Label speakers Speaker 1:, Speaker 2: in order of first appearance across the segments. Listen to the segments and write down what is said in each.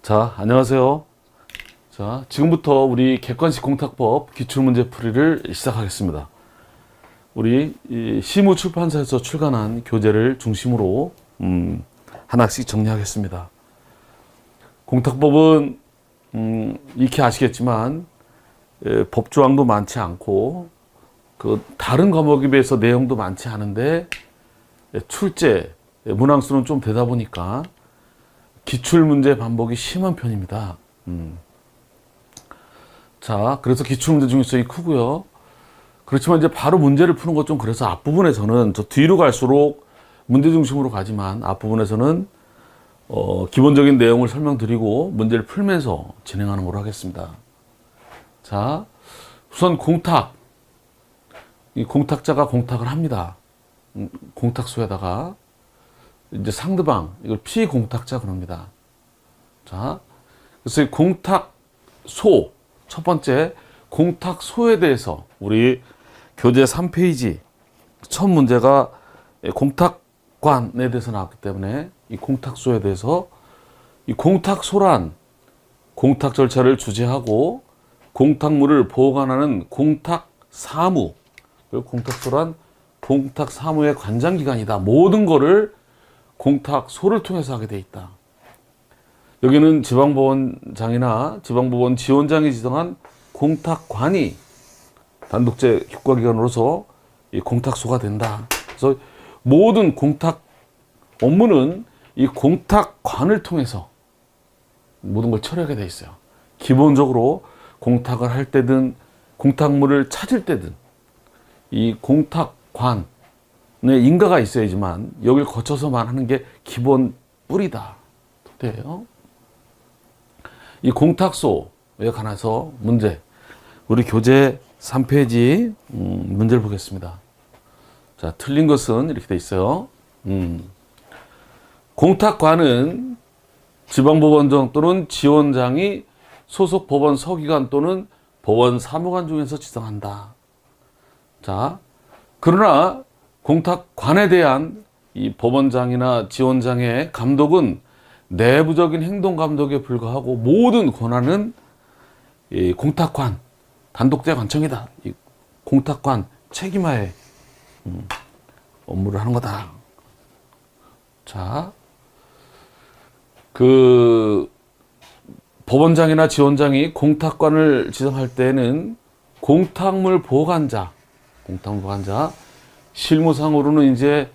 Speaker 1: 자, 안녕하세요. 자, 지금부터 우리 객관식 공탁법 기출문제 풀이를 시작하겠습니다. 우리 이 시무출판사에서 출간한 교재를 중심으로 하나씩 정리하겠습니다. 공탁법은 익히 아시겠지만 법조항도 많지 않고 그 다른 과목에 비해서 내용도 많지 않은데 출제 문항수는 좀 되다 보니까 기출문제 반복이 심한 편입니다. 자, 그래서 기출문제 중요성이 크고요. 그렇지만 이제 바로 문제를 푸는 것 좀 그래서 앞부분에서는 저 뒤로 갈수록 문제 중심으로 가지만 앞부분에서는 기본적인 내용을 설명드리고 문제를 풀면서 진행하는 걸로 하겠습니다. 자, 우선 공탁. 이 공탁자가 공탁을 합니다. 공탁소에다가 이제 상대방, 이걸 피공탁자 그럽니다. 자, 그래서 이 공탁소, 첫 번째 공탁소에 대해서 우리 교재 3페이지 첫 문제가 공탁관에 대해서 나왔기 때문에 이 공탁소에 대해서 이 공탁소란 공탁 절차를 주재하고 공탁물을 보관하는 공탁사무, 공탁소란 공탁사무의 관장기관이다. 모든 거를 공탁소를 통해서 하게 돼 있다. 여기는 지방법원장이나 지방법원 지원장이 지정한 공탁관이 단독제 효과기관으로서 이 공탁소가 된다. 그래서 모든 공탁 업무는 이 공탁관을 통해서 모든 걸 처리하게 돼 있어요. 기본적으로 공탁을 할 때든 공탁물을 찾을 때든 이 공탁관에 인가가 있어야지만 여길 거쳐서만 하는 게 기본 뿌리다. 돼요. 이 공탁소에 관해서 문제, 우리 교재 3페이지 문제를 보겠습니다. 자, 틀린 것은 이렇게 돼 있어요. 공탁관은 지방법원장 또는 지원장이 소속 법원 서기관 또는 법원 사무관 중에서 지정한다. 자, 그러나 공탁관에 대한 이 법원장이나 지원장의 감독은 내부적인 행동 감독에 불과하고 모든 권한은 이 공탁관 단독제 관청이다. 이 공탁관 책임하에 업무를 하는 거다. 자, 그 법원장이나 지원장이 공탁관을 지정할 때는 공탁물 보관자, 실무상으로는 이제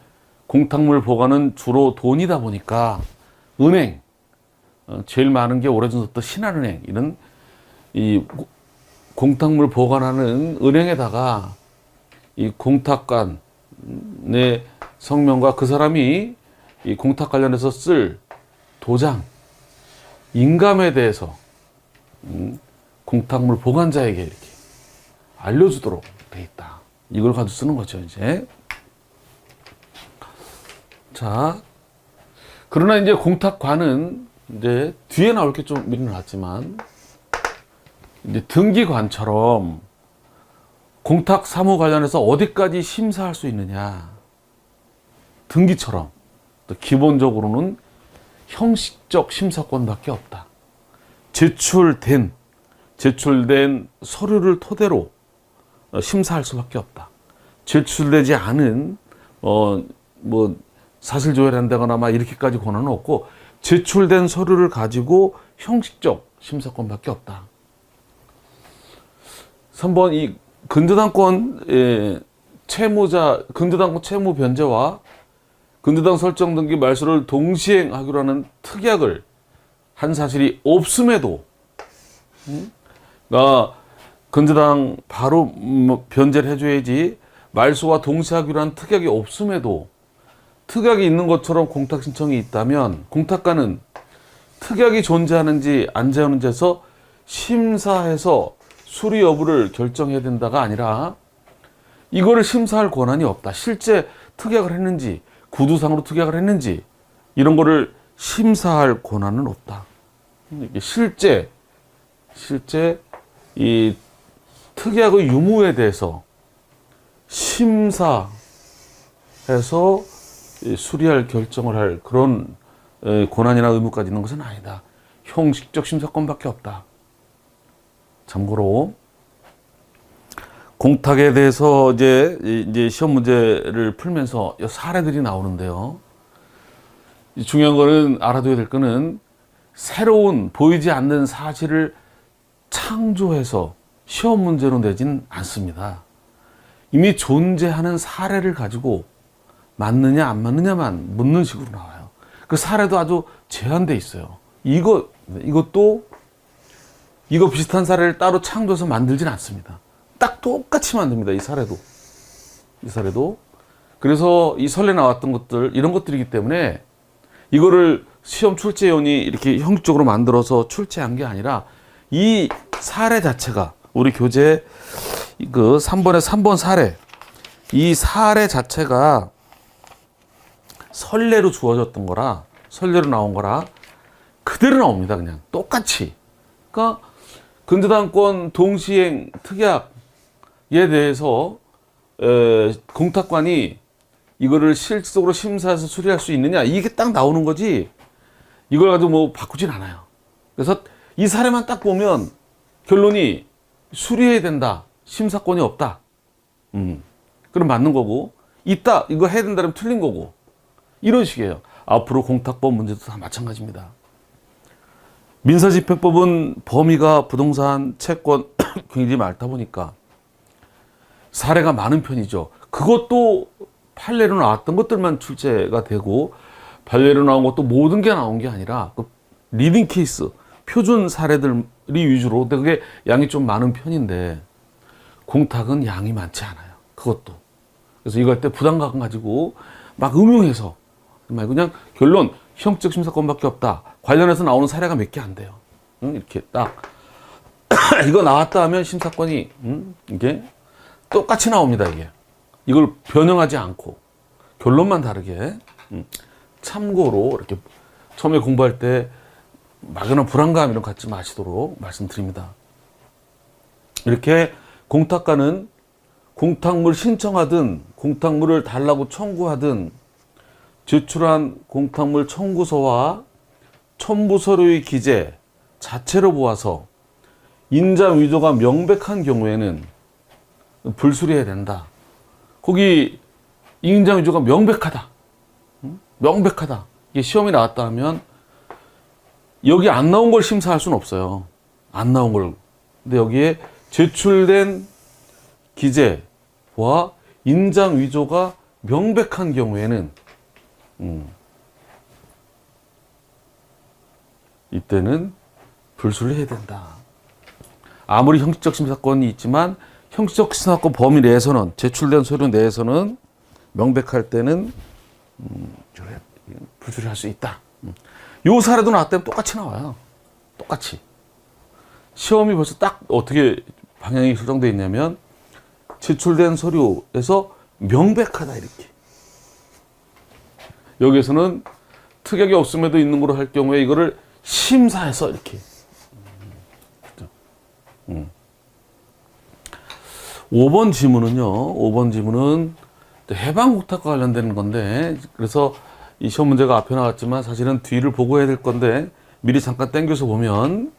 Speaker 1: 공탁물 보관은 주로 돈이다 보니까 은행, 제일 많은 게 오래전부터 신한은행, 이런 이 공탁물 보관하는 은행에다가 이 공탁관의 성명과 그 사람이 이 공탁 관련해서 쓸 도장, 인감에 대해서 공탁물 보관자에게 이렇게 알려주도록 돼 있다. 이걸 가지고 쓰는 거죠, 이제. 자, 그러나 이제 공탁관은 이제 뒤에 나올 게 좀 미리 나왔지만 이제 등기관처럼 공탁 사무 관련해서 어디까지 심사할 수 있느냐. 등기처럼 또 기본적으로는 형식적 심사권밖에 없다. 제출된 서류를 토대로 심사할 수밖에 없다. 제출되지 않은 사실 조회한다거나 막 이렇게까지 권한은 없고 제출된 서류를 가지고 형식적 심사권밖에 없다. 3번 이 근저당권 근저당권 채무 변제와 근저당 설정 등기 말소를 동시행하기로 하는 특약을 한 사실이 없음에도 근저당 바로 변제를 해줘야지 말소와 동시하기로 한 특약이 없음에도 특약이 있는 것처럼 공탁 신청이 있다면 공탁관은 특약이 존재하는지 안 존재하는지에서 심사해서 수리 여부를 결정해야 된다가 아니라 이거를 심사할 권한이 없다. 실제 특약을 했는지 구두상으로 특약을 했는지 이런 거를 심사할 권한은 없다. 실제 이 특약의 유무에 대해서 심사해서 수리할 결정을 할 그런 권한이나 의무까지 있는 것은 아니다. 형식적 심사권밖에 없다. 참고로 공탁에 대해서 이제 시험 문제를 풀면서 사례들이 나오는데요. 중요한 거는 알아둬야 될 거는 새로운 보이지 않는 사실을 창조해서 시험 문제로 내진 않습니다. 이미 존재하는 사례를 가지고 맞느냐 안 맞느냐만 묻는 식으로 나와요. 그 사례도 아주 제한돼 있어요. 이것도 이거 비슷한 사례를 따로 창조해서 만들진 않습니다. 딱 똑같이 만듭니다. 이 사례도. 그래서 이 설레 나왔던 것들, 이런 것들이기 때문에 이거를 시험 출제위원이 이렇게 형식적으로 만들어서 출제한 게 아니라 이 사례 자체가 우리 교재 그 3번의 3번 사례, 이 사례 자체가 선례로 주어졌던 거라, 선례로 나온 거라 그대로 나옵니다. 그냥 똑같이. 그러니까 근저당권 동시행 특약에 대해서 공탁관이 이거를 실질적으로 심사해서 수리할 수 있느냐, 이게 딱 나오는 거지 이걸 가지고 뭐 바꾸진 않아요. 그래서 이 사례만 딱 보면 결론이 수리해야 된다, 심사권이 없다, 그럼 맞는 거고, 있다, 이거 해야 된다면 틀린 거고, 이런 식이에요. 앞으로 공탁법 문제도 다 마찬가지입니다. 민사집행법은 범위가 부동산, 채권 굉장히 많다 보니까 사례가 많은 편이죠. 그것도 판례로 나왔던 것들만 출제가 되고, 판례로 나온 것도 모든 게 나온 게 아니라 그 리딩 케이스, 표준 사례들이 위주로, 근데 그게 양이 좀 많은 편인데 공탁은 양이 많지 않아요. 그것도. 그래서 이거 할 때 부담감 가지고 막 음용해서 말고 그냥 결론 형적 심사권밖에 없다. 관련해서 나오는 사례가 몇 개 안 돼요. 이렇게 딱 이거 나왔다 하면 심사권이 이게 똑같이 나옵니다. 이게 이걸 변형하지 않고 결론만 다르게. 참고로 이렇게 처음에 공부할 때 막연한 불안감 이런 거 갖지 마시도록 말씀드립니다. 이렇게 공탁관은 공탁물 신청하든 공탁물을 달라고 청구하든 제출한 공탁물 청구서와 첨부 서류의 기재 자체로 보아서 인장 위조가 명백한 경우에는 불수리해야 된다. 거기 인장 위조가 명백하다. 명백하다. 이게 시험이 나왔다 하면 여기 안 나온 걸 심사할 수는 없어요. 안 나온 걸. 근데 여기에 제출된 기재와 인장 위조가 명백한 경우에는 이때는 불수리해야 된다. 아무리 형식적 심사권이 있지만 형식적 심사권 범위 내에서는, 제출된 서류 내에서는 명백할 때는 불수리할 수 있다. 요 사례도 나왔다면 똑같이 나와요. 똑같이. 시험이 벌써 딱 어떻게 방향이 설정되어 있냐면 제출된 서류에서 명백하다, 이렇게. 여기에서는 특약이 없음에도 있는 걸로 할 경우에 이거를 심사해서 이렇게. 5번 지문은요. 5번 지문은 해방공탁과 관련되는 건데, 그래서 이 시험 문제가 앞에 나왔지만 사실은 뒤를 보고 해야 될 건데 미리 잠깐 땡겨서 보면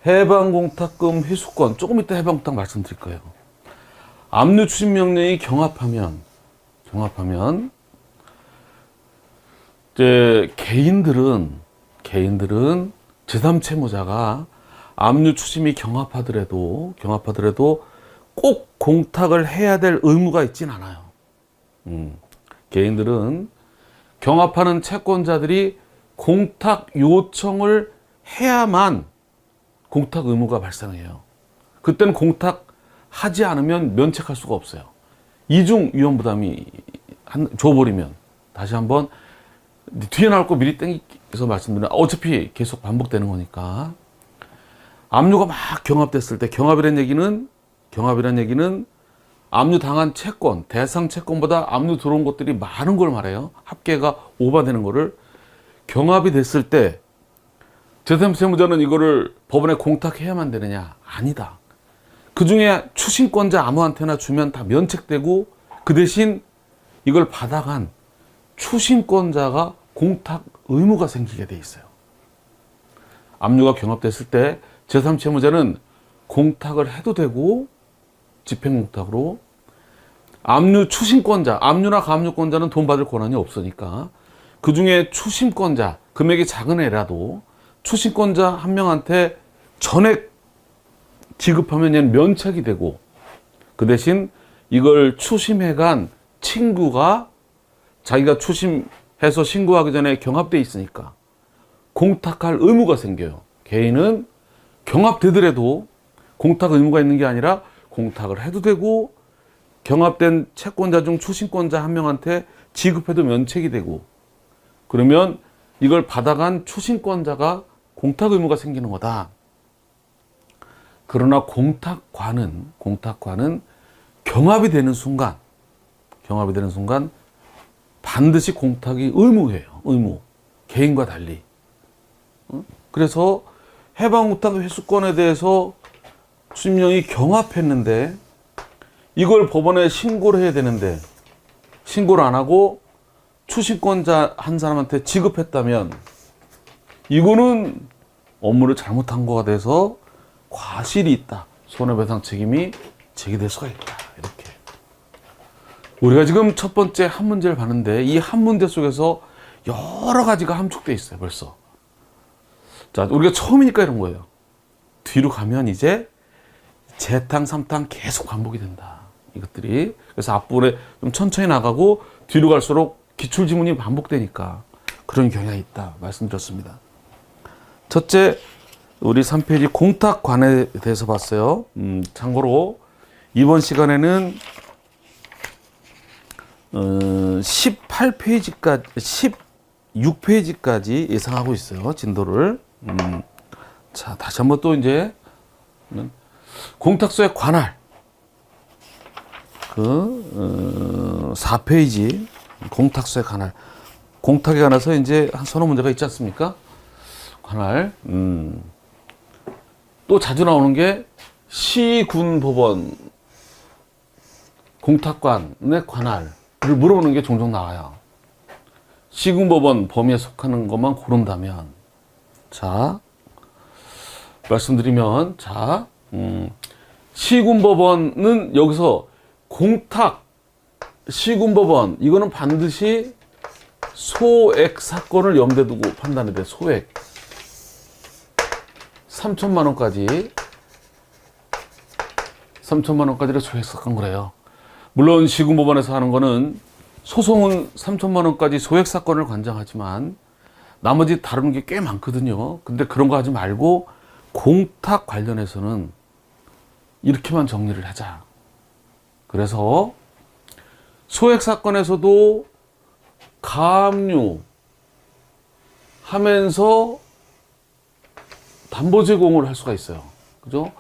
Speaker 1: 해방공탁금 회수권, 조금 이따 해방공탁 말씀드릴 거예요. 압류 추진 명령이 경합하면 이제 개인들은 제3채무자가 압류 추심이 경합하더라도 꼭 공탁을 해야 될 의무가 있진 않아요. 개인들은 경합하는 채권자들이 공탁 요청을 해야만 공탁 의무가 발생해요. 그때는 공탁하지 않으면 면책할 수가 없어요. 이중 위험 부담이 줘버리면. 다시 한번 뒤에 나올 거 미리 땡겨서 말씀드리면 어차피 계속 반복되는 거니까. 압류가 막 경합됐을 때, 경합이라는 얘기는 압류 당한 채권, 대상 채권보다 압류 들어온 것들이 많은 걸 말해요. 합계가 오버되는 거를. 경합이 됐을 때 제3채무자는 이거를 법원에 공탁해야만 되느냐? 아니다. 그 중에 추심권자 아무한테나 주면 다 면책되고, 그 대신 이걸 받아간 추심권자가 공탁 의무가 생기게 돼 있어요. 압류가 경합됐을 때 제3채무자는 공탁을 해도 되고 집행공탁으로, 압류 추심권자, 압류나 가압류권자는 돈 받을 권한이 없으니까 그 중에 추심권자, 금액이 작은 애라도 추심권자 한 명한테 전액 지급하면 얘는 면책이 되고, 그 대신 이걸 추심해간 친구가 자기가 추심해서 신고하기 전에 경합돼 있으니까 공탁할 의무가 생겨요. 개인은 경합되더라도 공탁 의무가 있는 게 아니라 공탁을 해도 되고, 경합된 채권자 중 추심권자 한 명한테 지급해도 면책이 되고, 그러면 이걸 받아간 추심권자가 공탁 의무가 생기는 거다. 그러나 공탁관은 경합이 되는 순간 반드시 공탁이 의무예요. 의무. 개인과 달리. 그래서 해방공탁 회수권에 대해서 추심령이 경합했는데 이걸 법원에 신고를 해야 되는데 신고를 안 하고 추심권자 한 사람한테 지급했다면 이거는 업무를 잘못한 거가 돼서 과실이 있다. 손해배상 책임이 제기될 수가 있다. 이렇게. 우리가 지금 첫 번째 한 문제를 봤는데 이 한 문제 속에서 여러 가지가 함축되어 있어요. 벌써. 자, 우리가 처음이니까 이런 거예요. 뒤로 가면 이제 재탕, 삼탕 계속 반복이 된다. 이것들이. 그래서 앞부분에 좀 천천히 나가고 뒤로 갈수록 기출지문이 반복되니까 그런 경향이 있다. 말씀드렸습니다. 첫째, 우리 3페이지 공탁관에 대해서 봤어요. 참고로 이번 시간에는 18페이지까지, 16페이지까지 예상하고 있어요. 진도를. 자, 다시 한번 또 이제 공탁소에 관할 4페이지 공탁소에 관할, 공탁에 관해서 이제 한 서너 문제가 있지 않습니까? 관할. 또 자주 나오는 게 시군법원 공탁관의 관할을 물어보는 게 종종 나와요. 시군법원 범위에 속하는 것만 고른다면, 자, 말씀드리면, 자, 시군법원은 여기서 공탁, 시군법원, 이거는 반드시 소액 사건을 염두에 두고 판단해야 돼. 소액. 3천만 원까지. 3천만 원까지를 소액 사건 그래요. 물론 시군법원에서 하는 거는 소송은 3천만 원까지 소액 사건을 관장하지만 나머지 다루는 게 꽤 많거든요. 근데 그런 거 하지 말고 공탁 관련해서는 이렇게만 정리를 하자. 그래서 소액 사건에서도 가압류 하면서 담보 제공을 할 수가 있어요. 그죠?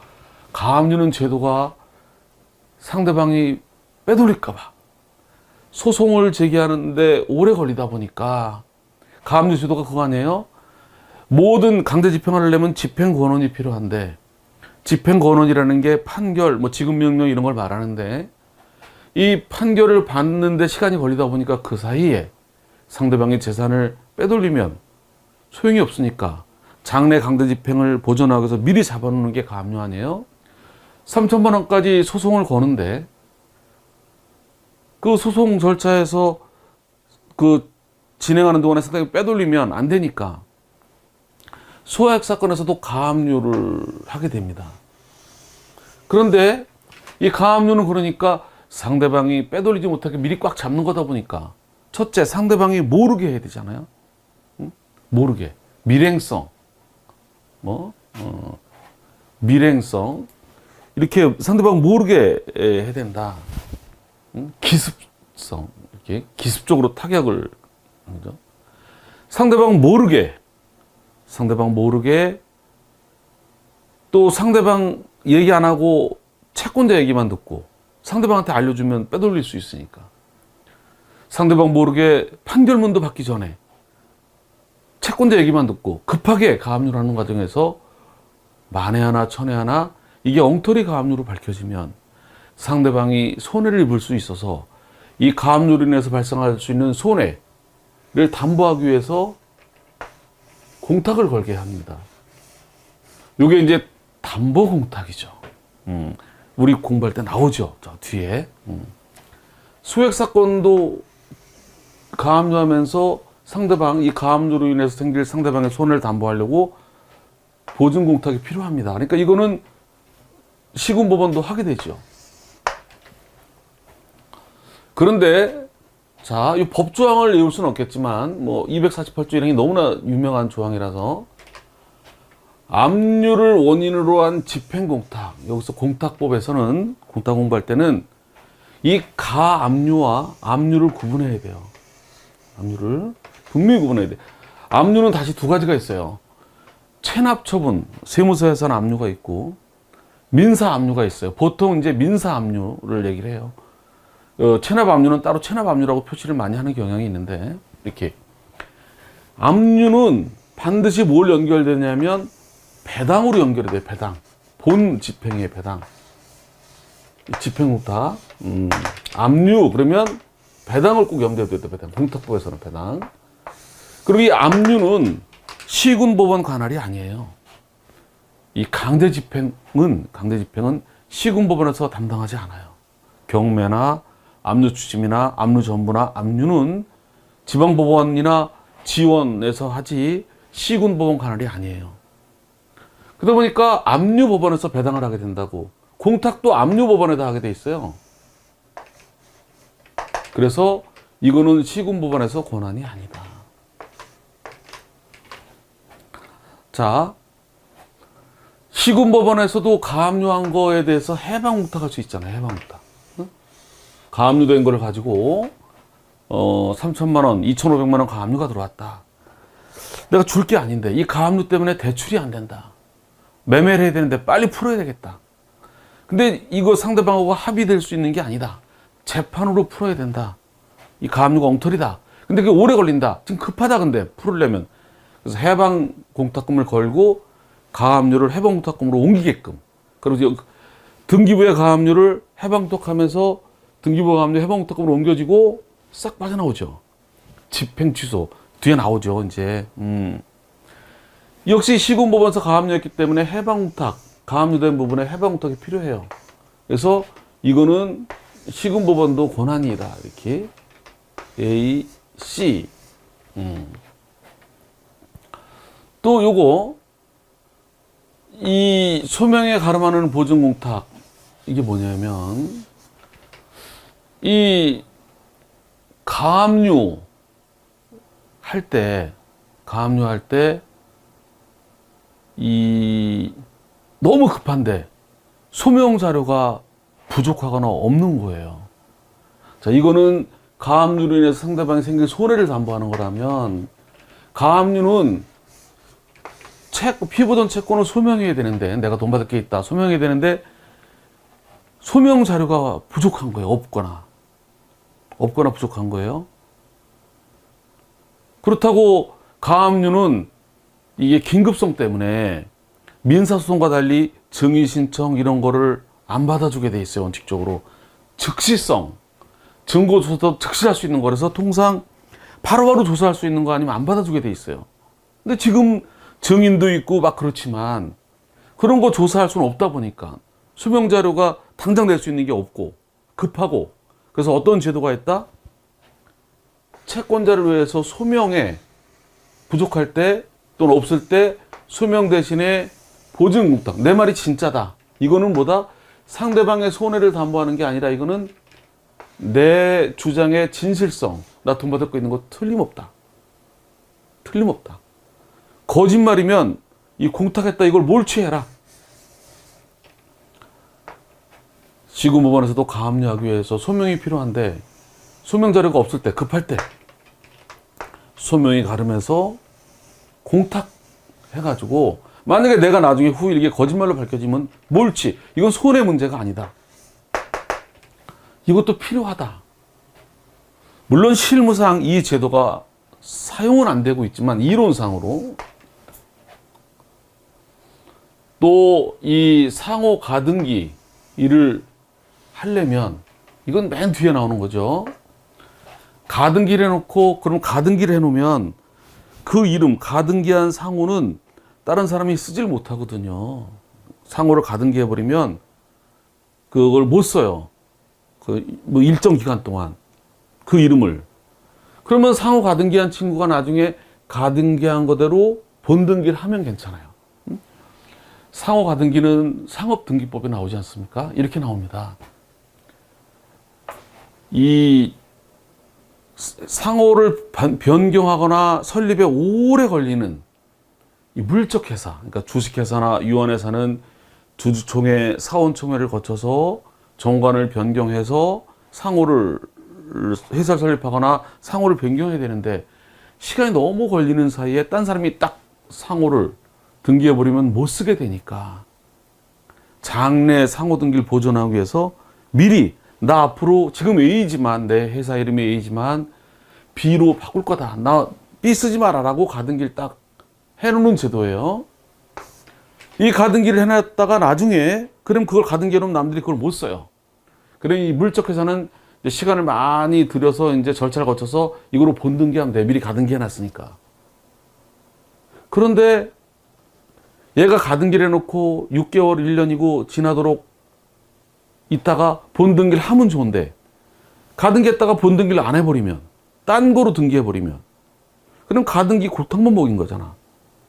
Speaker 1: 가압류는 제도가 상대방이 빼돌릴까봐 소송을 제기하는데 오래 걸리다 보니까 가압류 제도가 그거 아니에요? 모든 강제 집행을 하려면 집행 권한이 필요한데, 집행 권한이라는 게 판결, 뭐 지급명령 이런 걸 말하는데, 이 판결을 받는데 시간이 걸리다 보니까 그 사이에 상대방의 재산을 빼돌리면 소용이 없으니까 장래 강제 집행을 보전하기 위해서 미리 잡아놓는 게 가압류 아니에요? 3천만 원까지 소송을 거는데 그 소송 절차에서 그 진행하는 동안에 상대방이 빼돌리면 안 되니까 소액 사건에서도 가압류를 하게 됩니다. 그런데 이 가압류는 그러니까 상대방이 빼돌리지 못하게 미리 꽉 잡는 거다 보니까 첫째, 상대방이 모르게 해야 되잖아요. 응? 모르게. 밀행성. 밀행성. 이렇게 상대방 모르게 해야 된다. 응? 기습성. 이렇게 기습적으로 타격을. 그죠? 상대방 모르게. 또 상대방 얘기 안 하고 채권자 얘기만 듣고 상대방한테 알려주면 빼돌릴 수 있으니까. 상대방 모르게 판결문도 받기 전에 채권자 얘기만 듣고 급하게 가압류를 하는 과정에서 만에 하나 천에 하나 이게 엉터리 가압류로 밝혀지면 상대방이 손해를 입을 수 있어서 이 가압류로 인해서 발생할 수 있는 손해를 담보하기 위해서 공탁을 걸게 합니다. 요게 이제 담보공탁이죠. 우리 공부할 때 나오죠. 저 뒤에. 소액사건도 가압류하면서 상대방, 이 가압류로 인해서 생길 상대방의 손해를 담보하려고 보증공탁이 필요합니다. 그러니까 이거는 시군법원도 하게 되죠. 그런데 자, 이 법조항을 외울 수는 없겠지만 뭐 248조 1항이 너무나 유명한 조항이라서 압류를 원인으로 한 집행공탁, 여기서 공탁법에서는 공탁 공부할 때는 이 가압류와 압류를 구분해야 돼요. 압류를 분명히 구분해야 돼. 압류는 다시 두 가지가 있어요. 체납처분, 세무서에서는 압류가 있고 민사 압류가 있어요. 보통 이제 민사 압류를 얘기를 해요. 체납 압류는 따로 체납 압류라고 표시를 많이 하는 경향이 있는데, 이렇게 압류는 반드시 뭘 연결되냐면 배당으로 연결이 돼요. 배당, 본 집행의 배당, 집행공탁. 압류 그러면 배당을 꼭 염두에 둬야 돼. 배당, 공탁법에서는 배당. 그리고 이 압류는 시군법원 관할이 아니에요. 이 강제집행은 시군법원에서 담당하지 않아요. 경매나 압류 추심이나 압류 전부나 압류는 지방법원이나 지원에서 하지 시군법원 관할이 아니에요. 그러다 보니까 압류법원에서 배당을 하게 된다고. 공탁도 압류법원에다 하게 돼 있어요. 그래서 이거는 시군법원에서 권한이 아니다. 자, 시군법원에서도 가압류한 거에 대해서 해방공탁할 수 있잖아요. 해방공탁. 가압류된 거를 가지고 3천만 원, 2,500만 원 가압류가 들어왔다. 내가 줄 게 아닌데 이 가압류 때문에 대출이 안 된다. 매매를 해야 되는데 빨리 풀어야 되겠다. 근데 이거 상대방하고 합의될 수 있는 게 아니다. 재판으로 풀어야 된다. 이 가압류가 엉터리다. 근데 그게 오래 걸린다. 지금 급하다. 근데 풀으려면. 그래서 해방공탁금을 걸고 가압류를 해방공탁금으로 옮기게끔. 그리고 등기부의 가압류를 해방통하면서 등기부 가압류 해방공탁금으로 옮겨지고 싹 빠져나오죠. 집행 취소 뒤에 나오죠. 이제 역시 시군법원에서 가압류했기 때문에 해방공탁, 가압류된 부분에 해방공탁이 필요해요. 그래서 이거는 시군법원도 권한이다. 이렇게 A, C. 또 요거 이 소명에 가름하는 보증공탁, 이게 뭐냐면 이 가압류 할 때 이 너무 급한데 소명 자료가 부족하거나 없는 거예요. 자, 이거는 가압류로 인해서 상대방이 생길 손해를 담보하는 거라면, 가압류는 피부던 채권을 소명해야 되는데, 내가 돈 받을 게 있다 소명해야 되는데 소명 자료가 부족한 거예요. 없거나 부족한 거예요. 그렇다고 가압류는 이게 긴급성 때문에 민사소송과 달리 증인 신청 이런 거를 안 받아주게 돼 있어요. 원칙적으로 즉시성, 증거 조사도 즉시 할 수 있는 거라서 통상 바로바로 조사할 수 있는 거 아니면 안 받아주게 돼 있어요. 근데 지금 증인도 있고 막 그렇지만 그런 거 조사할 수는 없다 보니까 소명 자료가 당장 낼 수 있는 게 없고 급하고, 그래서 어떤 제도가 있다? 채권자를 위해서 소명에 부족할 때 또는 없을 때 소명 대신에 보증공탁. 내 말이 진짜다. 이거는 뭐다? 상대방의 손해를 담보하는 게 아니라 이거는 내 주장의 진실성. 나 돈 받을 거 있는 거 틀림없다. 거짓말이면 이 공탁했다 이걸 몰취해라. 시군법원에서도 가압류하기 위해서 소명이 필요한데 소명 자료가 없을 때, 급할 때 소명이 가름해서 공탁해가지고, 만약에 내가 나중에 후일 이게 거짓말로 밝혀지면 몰취. 이건 손해 문제가 아니다. 이것도 필요하다. 물론 실무상 이 제도가 사용은 안 되고 있지만 이론상으로 또 이 상호 가등기 일을 하려면 이건 맨 뒤에 나오는 거죠. 가등기를 해놓고, 그럼 가등기를 해놓으면 그 이름, 가등기한 상호는 다른 사람이 쓰질 못하거든요. 상호를 가등기 해버리면 그걸 못 써요. 그 뭐 일정 기간 동안 그 이름을. 그러면 상호 가등기한 친구가 나중에 가등기한 거대로 본등기를 하면 괜찮아요. 상호 가등기는 상업등기법에 나오지 않습니까? 이렇게 나옵니다. 이 상호를 변경하거나 설립에 오래 걸리는 이 물적회사, 그러니까 주식회사나 유언회사는 주주총회, 사원총회를 거쳐서 정관을 변경해서 상호를 회사를 설립하거나 상호를 변경해야 되는데 시간이 너무 걸리는 사이에 딴 사람이 딱 상호를 등기해버리면 못 쓰게 되니까 장래 상호 등기를 보존하기 위해서 미리 나 앞으로 지금 A지만 내 회사 이름이 A지만 B로 바꿀 거다. 나 B 쓰지 마라라고 가등기를 딱 해놓는 제도예요. 이 가등기를 해놨다가 나중에 그럼 그걸 가등기해놓으면 남들이 그걸 못 써요. 그럼 이 물적회사는 이제 시간을 많이 들여서 이제 절차를 거쳐서 이거로 본등기하면 돼. 미리 가등기해놨으니까. 그런데 얘가 가등기를 해놓고 6개월, 1년이고 지나도록 있다가 본등기를 하면 좋은데 가등기했다가 본등기를 안 해버리면 딴 거로 등기해버리면 그럼 가등기 골탕만 먹인 거잖아.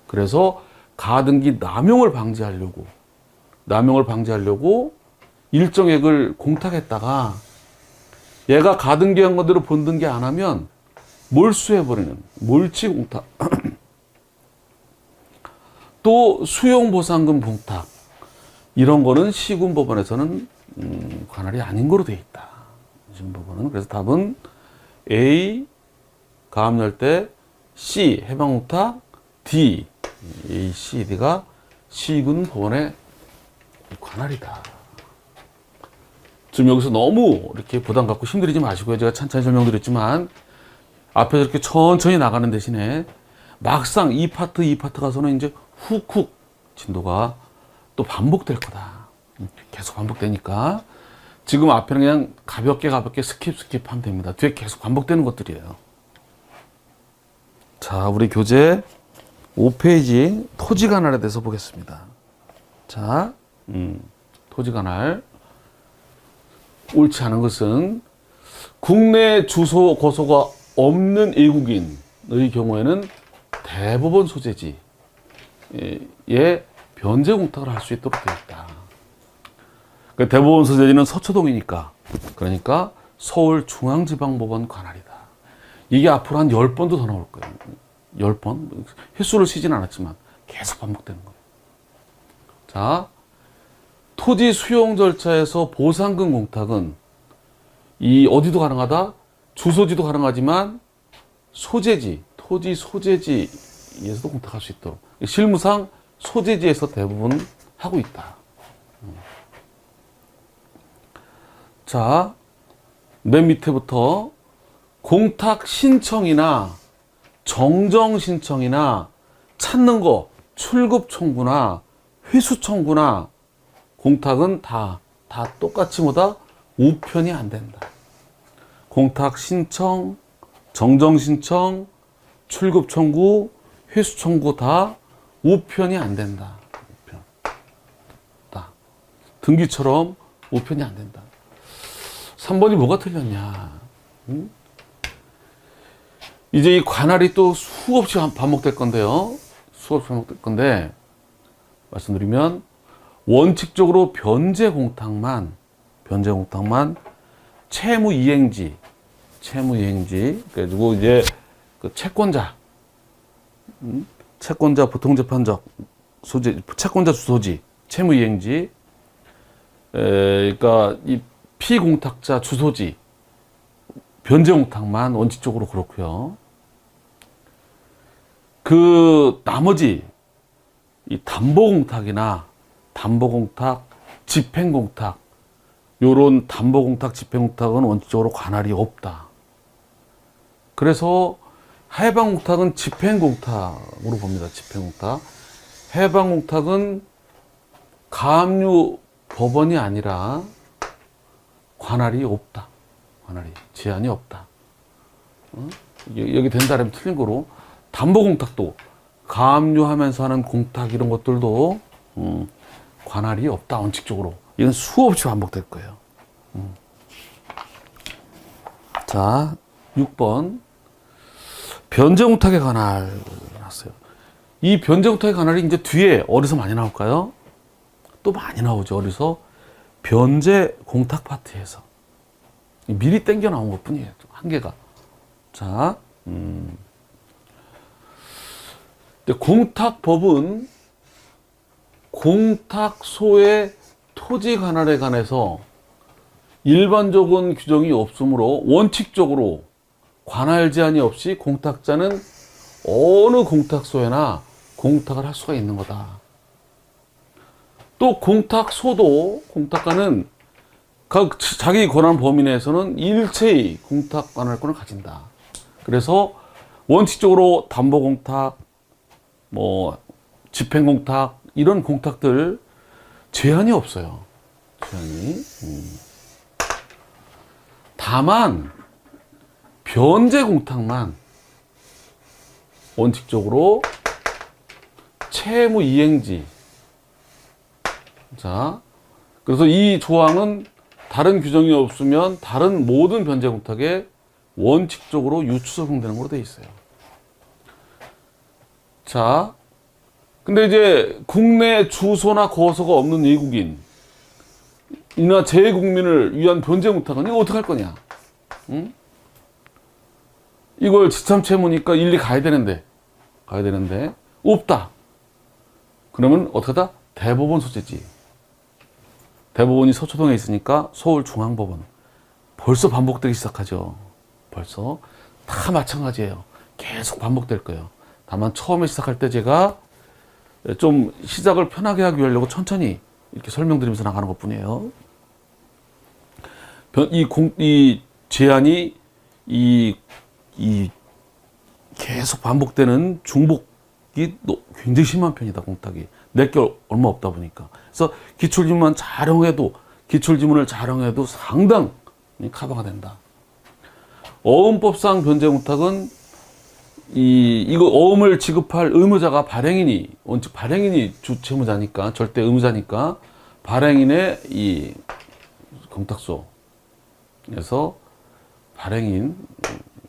Speaker 1: 그래서 가등기 남용을 방지하려고 일정액을 공탁했다가 얘가 가등기한 것대로 본등기 안 하면 몰수해버리는 몰치공탁 또 수용보상금 공탁 이런 거는 시군법원에서는 관할이 아닌 거로 돼 있다. 시군법원은. 그래서 답은 A 가압열 때 C 해방공탁 D A, C, D가 시군법원의 관할이다. 지금 여기서 너무 이렇게 부담 갖고 힘들이지 마시고요. 제가 찬찬히 설명드렸지만 앞에서 이렇게 천천히 나가는 대신에 막상 이 파트 가서는 이제 훅훅 진도가 또 반복될 거다. 계속 반복되니까 지금 앞에는 그냥 가볍게 스킵하면 됩니다. 뒤에 계속 반복되는 것들이에요. 자, 우리 교재 5페이지 토지관할에 대해서 보겠습니다. 자, 토지관할. 옳지 않은 것은 국내 주소 거소가 없는 외국인의 경우에는 대법원 소재지에 변제 공탁을 할 수 있도록 되어 있다. 그러니까 대법원 소재지는 서초동이니까 그러니까 서울중앙지방법원 관할이다. 이게 앞으로 한 10번도 더 나올 거예요. 10번? 횟수를 세진 않았지만 계속 반복되는 거예요. 자, 토지 수용 절차에서 보상금 공탁은 이 어디도 가능하다? 주소지도 가능하지만 소재지, 토지 소재지에서도 공탁할 수 있도록 실무상 소재지에서 대부분 하고 있다. 자, 맨 밑에부터 공탁 신청이나 정정 신청이나 찾는 거 출급 청구나 회수 청구나 공탁은 다 똑같이 뭐다? 우편이 안 된다. 공탁 신청, 정정 신청, 출급 청구, 회수 청구 다 우편이 안 된다. 우편. 다. 등기처럼 우편이 안 된다. 3번이 뭐가 틀렸냐? 응? 이제 이 관할이 또 수없이 반복될 건데요. 수없이 반복될 건데 말씀드리면 원칙적으로 변제 공탁만 채무 이행지 그래가지고 이제 그 채권자 보통재판적 소재 채권자 주소지 채무 이행지 그러니까 이 피공탁자 주소지 변제 공탁만 원칙적으로 그렇고요. 그 나머지 이 담보공탁이나 담보공탁, 집행공탁 요런 담보공탁, 집행공탁은 원칙적으로 관할이 없다. 그래서 해방공탁은 집행공탁으로 봅니다. 집행공탁. 해방공탁은 가압류 법원이 아니라 관할이 없다. 관할이 제한이 없다. 여기 된다라면 틀린 거로 담보공탁도 가압류하면서 하는 공탁 이런 것들도 관할이 없다, 원칙적으로. 이건 수없이 반복될 거예요. 자, 6번. 변제공탁의 관할 나왔어요. 이 변제공탁의 관할이 이제 뒤에 어디서 많이 나올까요? 또 많이 나오죠. 어디서? 변제공탁 파트에서. 미리 땡겨 나온 것 뿐이에요. 한계가. 자, 공탁법은 공탁소의 토지 관할에 관해서 일반적인 규정이 없으므로 원칙적으로 관할 제한이 없이 공탁자는 어느 공탁소에나 공탁을 할 수가 있는 거다. 또 공탁소도 공탁가는 자기 권한 범위 내에서는 일체의 공탁 관할권을 가진다. 그래서 원칙적으로 담보공탁, 집행공탁 이런 공탁들 제한이 없어요. 제한이. 다만 변제공탁만 원칙적으로 채무 이행지. 자, 그래서 이 조항은 다른 규정이 없으면 다른 모든 변제공탁에 원칙적으로 유추 적용되는 걸로 되어 있어요. 자, 근데 이제 국내 주소나 거소가 없는 외국인 이나 재외국민을 위한 변제공탁은 이거 어떻게 할 거냐? 응? 이걸 지참채무니까 일리 가야 되는데 없다. 그러면 어떻게 하다? 대법원 소재지. 대법원이 서초동에 있으니까 서울중앙법원. 벌써 반복되기 시작하죠. 벌써 다 마찬가지예요. 계속 반복될 거예요. 다만 처음에 시작할 때 제가 좀 시작을 편하게 하기 위해 천천히 이렇게 설명드리면서 나가는 것 뿐이에요. 이 제한이 계속 반복되는 중복이 굉장히 심한 편이다, 공탁이. 내게 얼마 없다 보니까. 그래서 기출지문만 기출지문을 잘 활용해도 상당히 커버가 된다. 어음법상 변제공탁은 이거 어음을 지급할 의무자가 발행인이, 원칙 발행인이 주채무자니까, 절대 의무자니까, 발행인의 이 공탁소에서 발행인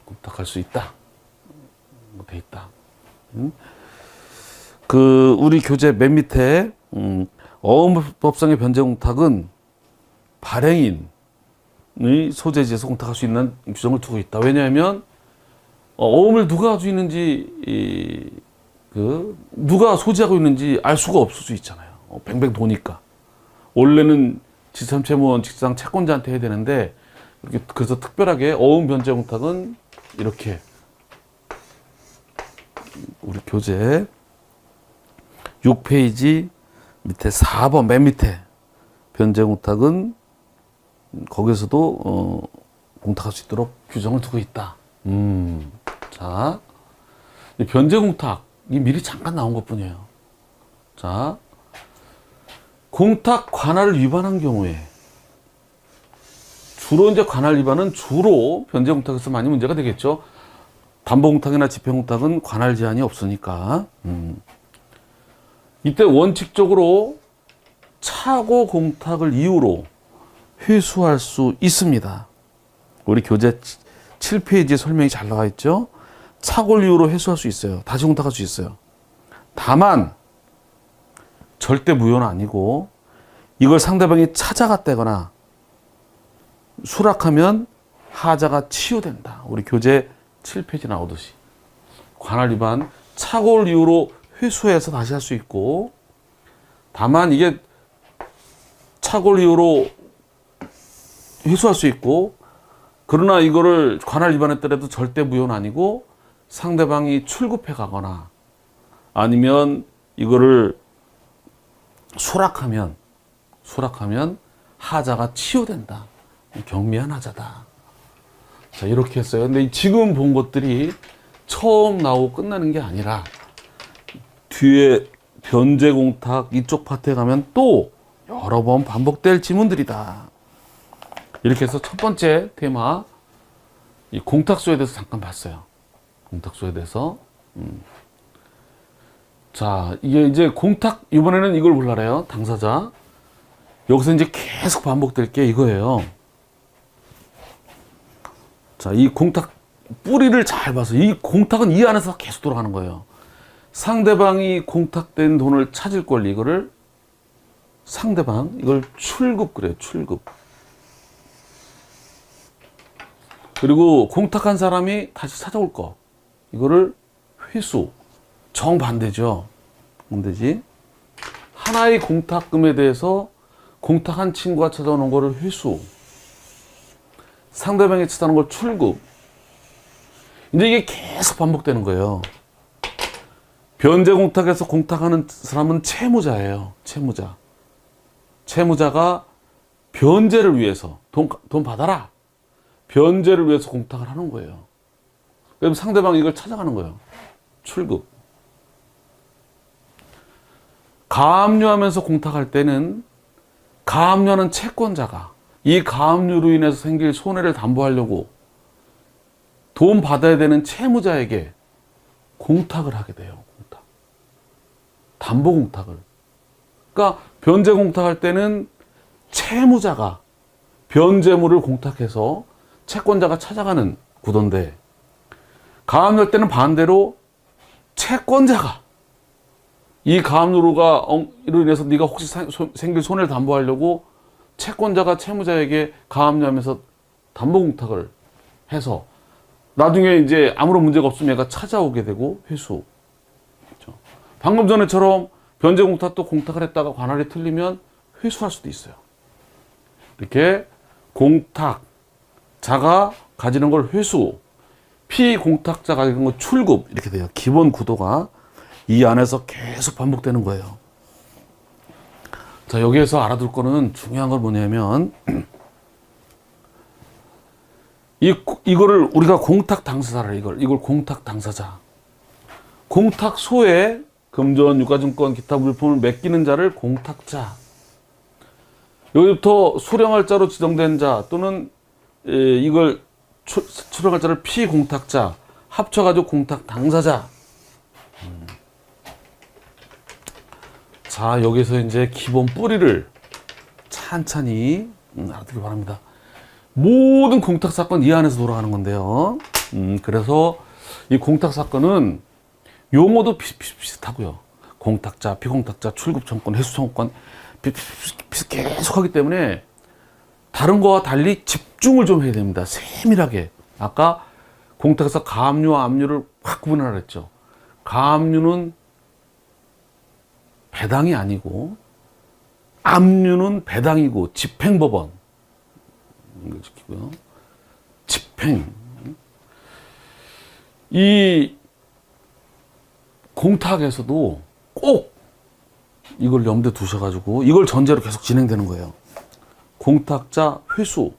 Speaker 1: 공탁할 수 있다. 돼 있다. 우리 교재 맨 밑에, 어음법상의 변제공탁은 발행인의 소재지에서 공탁할 수 있는 규정을 두고 있다. 왜냐하면, 어음을 누가 가지고 있는지, 누가 소지하고 있는지 알 수가 없을 수 있잖아요. 뱅뱅 도니까. 원래는 지참채무원 직상 채권자한테 해야 되는데, 그래서 특별하게 어음 변제공탁은 이렇게, 우리 교재 6페이지 밑에 4번 맨 밑에 변제공탁은 거기서도 공탁할 수 있도록 규정을 두고 있다. 자, 변제공탁이 미리 잠깐 나온 것 뿐이에요. 자, 공탁 관할을 위반한 경우에 주로 이제 관할 위반은 주로 변제공탁에서 많이 문제가 되겠죠. 담보공탁이나 집행공탁은 관할 제한이 없으니까. 이때 원칙적으로 차고 공탁을 이유로 회수할 수 있습니다. 우리 교재 7페이지에 설명이 잘 나와 있죠. 차고를 이유로 회수할 수 있어요. 다시 공탁할 수 있어요. 다만 절대 무효는 아니고 이걸 상대방이 찾아갔다거나 수락하면 하자가 치유된다. 우리 교재 7페이지 나오듯이. 관할 위반, 착오를 이유로 회수해서 다시 할 수 있고, 다만 이게 착오를 이유로 회수할 수 있고, 그러나 이거를 관할 위반했더라도 절대 무효는 아니고 상대방이 출급해 가거나 아니면 이거를 수락하면 하자가 치유된다. 경미한 하자다. 자, 이렇게 했어요. 근데 지금 본 것들이 처음 나오고 끝나는 게 아니라 뒤에 변제공탁 이쪽 파트에 가면 또 여러 번 반복될 지문들이다. 이렇게 해서 첫 번째 테마, 이 공탁소에 대해서 잠깐 봤어요. 공탁소에 대해서. 자, 이게 이제 공탁, 이번에는 이걸 볼라래요. 당사자. 여기서 이제 계속 반복될 게 이거예요. 자, 이 공탁, 뿌리를 잘 봐서, 이 공탁은 이 안에서 계속 돌아가는 거예요. 상대방이 공탁된 돈을 찾을 권리, 이거를 상대방, 이걸 출급 그래요. 출급. 그리고 공탁한 사람이 다시 찾아올 거, 이거를 회수. 정반대죠. 반대지. 하나의 공탁금에 대해서 공탁한 친구가 찾아오는 거를 회수. 상대방이 찾아오는 걸 출급. 이제 이게 계속 반복되는 거예요. 변제 공탁에서 공탁하는 사람은 채무자예요. 채무자. 채무자가 변제를 위해서 돈 받아라. 변제를 위해서 공탁을 하는 거예요. 그럼 상대방이 이걸 찾아가는 거예요. 출급. 가압류하면서 공탁할 때는 가압류하는 채권자가 이 가압류로 인해서 생길 손해를 담보하려고 돈 받아야 되는 채무자에게 공탁을 하게 돼요. 공탁. 담보 공탁을. 그러니까 변제 공탁할 때는 채무자가 변제물을 공탁해서 채권자가 찾아가는 구도인데, 가압류할 때는 반대로 채권자가 이 가압류가 이로 인해서 네가 혹시 생길 손해를 담보하려고 채권자가 채무자에게 가압류하면서 담보 공탁을 해서 나중에 이제 아무런 문제가 없으면 얘가 찾아오게 되고 회수. 그렇죠? 방금 전에처럼 변제 공탁도 공탁을 했다가 관할이 틀리면 회수할 수도 있어요. 이렇게 공탁자가 가지는 걸 회수, 피공탁자가 가지는 걸 출급, 이렇게 돼요. 기본 구도가 이 안에서 계속 반복되는 거예요. 자, 여기에서 알아둘 거는 중요한 건 뭐냐면, 이거를 우리가 공탁 당사자를, 이걸 공탁 당사자. 공탁소에 금전, 유가증권, 기타 물품을 맡기는 자를 공탁자. 여기부터 수령할 자로 지정된 자 또는 이걸 수령할 자를 피공탁자, 합쳐가지고 공탁 당사자. 자, 여기서 이제 기본 뿌리를 찬찬히 알아두기 바랍니다. 모든 공탁 사건 이 안에서 돌아가는 건데요. 그래서 이 공탁 사건은 용어도 비슷하고요. 공탁자, 피공탁자, 출급청권, 회수청권 계속 하기 때문에 다른 거와 달리 집중을 좀 해야 됩니다. 세밀하게. 아까 공탁에서 가압류와 압류를 확 구분하라 했죠. 가압류는 배당이 아니고 압류는 배당이고 집행법원. 이걸 지키고요. 집행. 이 공탁에서도 꼭 이걸 염두에 두셔가지고 이걸 전제로 계속 진행되는 거예요. 공탁자 회수,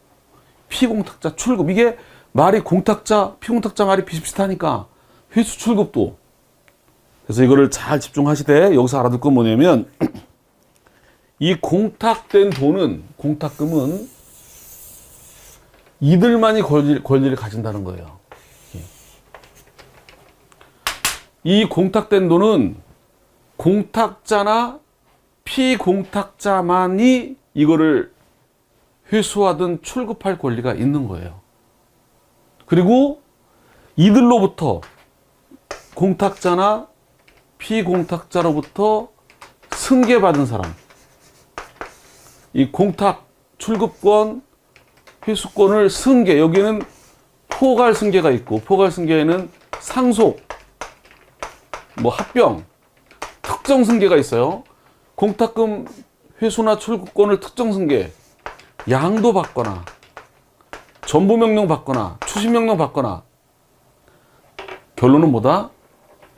Speaker 1: 피공탁자 출급. 이게 말이 공탁자, 피공탁자 말이 비슷비슷하니까 회수 출급도. 그래서 이거를 잘 집중하시되 여기서 알아둘 건 뭐냐면 이 공탁된 돈은, 공탁금은 이들만이 권리를 가진다는 거예요. 이 공탁된 돈은 공탁자나 피공탁자만이 이거를 회수하든 출급할 권리가 있는 거예요. 그리고 이들로부터, 공탁자나 피공탁자로부터 승계받은 사람, 이 공탁 출급권, 회수권을 승계, 여기는 포괄 승계가 있고, 포괄 승계에는 상속, 합병, 특정 승계가 있어요. 공탁금 회수나 출급권을 특정 승계, 양도 받거나 전부 명령 받거나 추심 명령 받거나. 결론은 뭐다?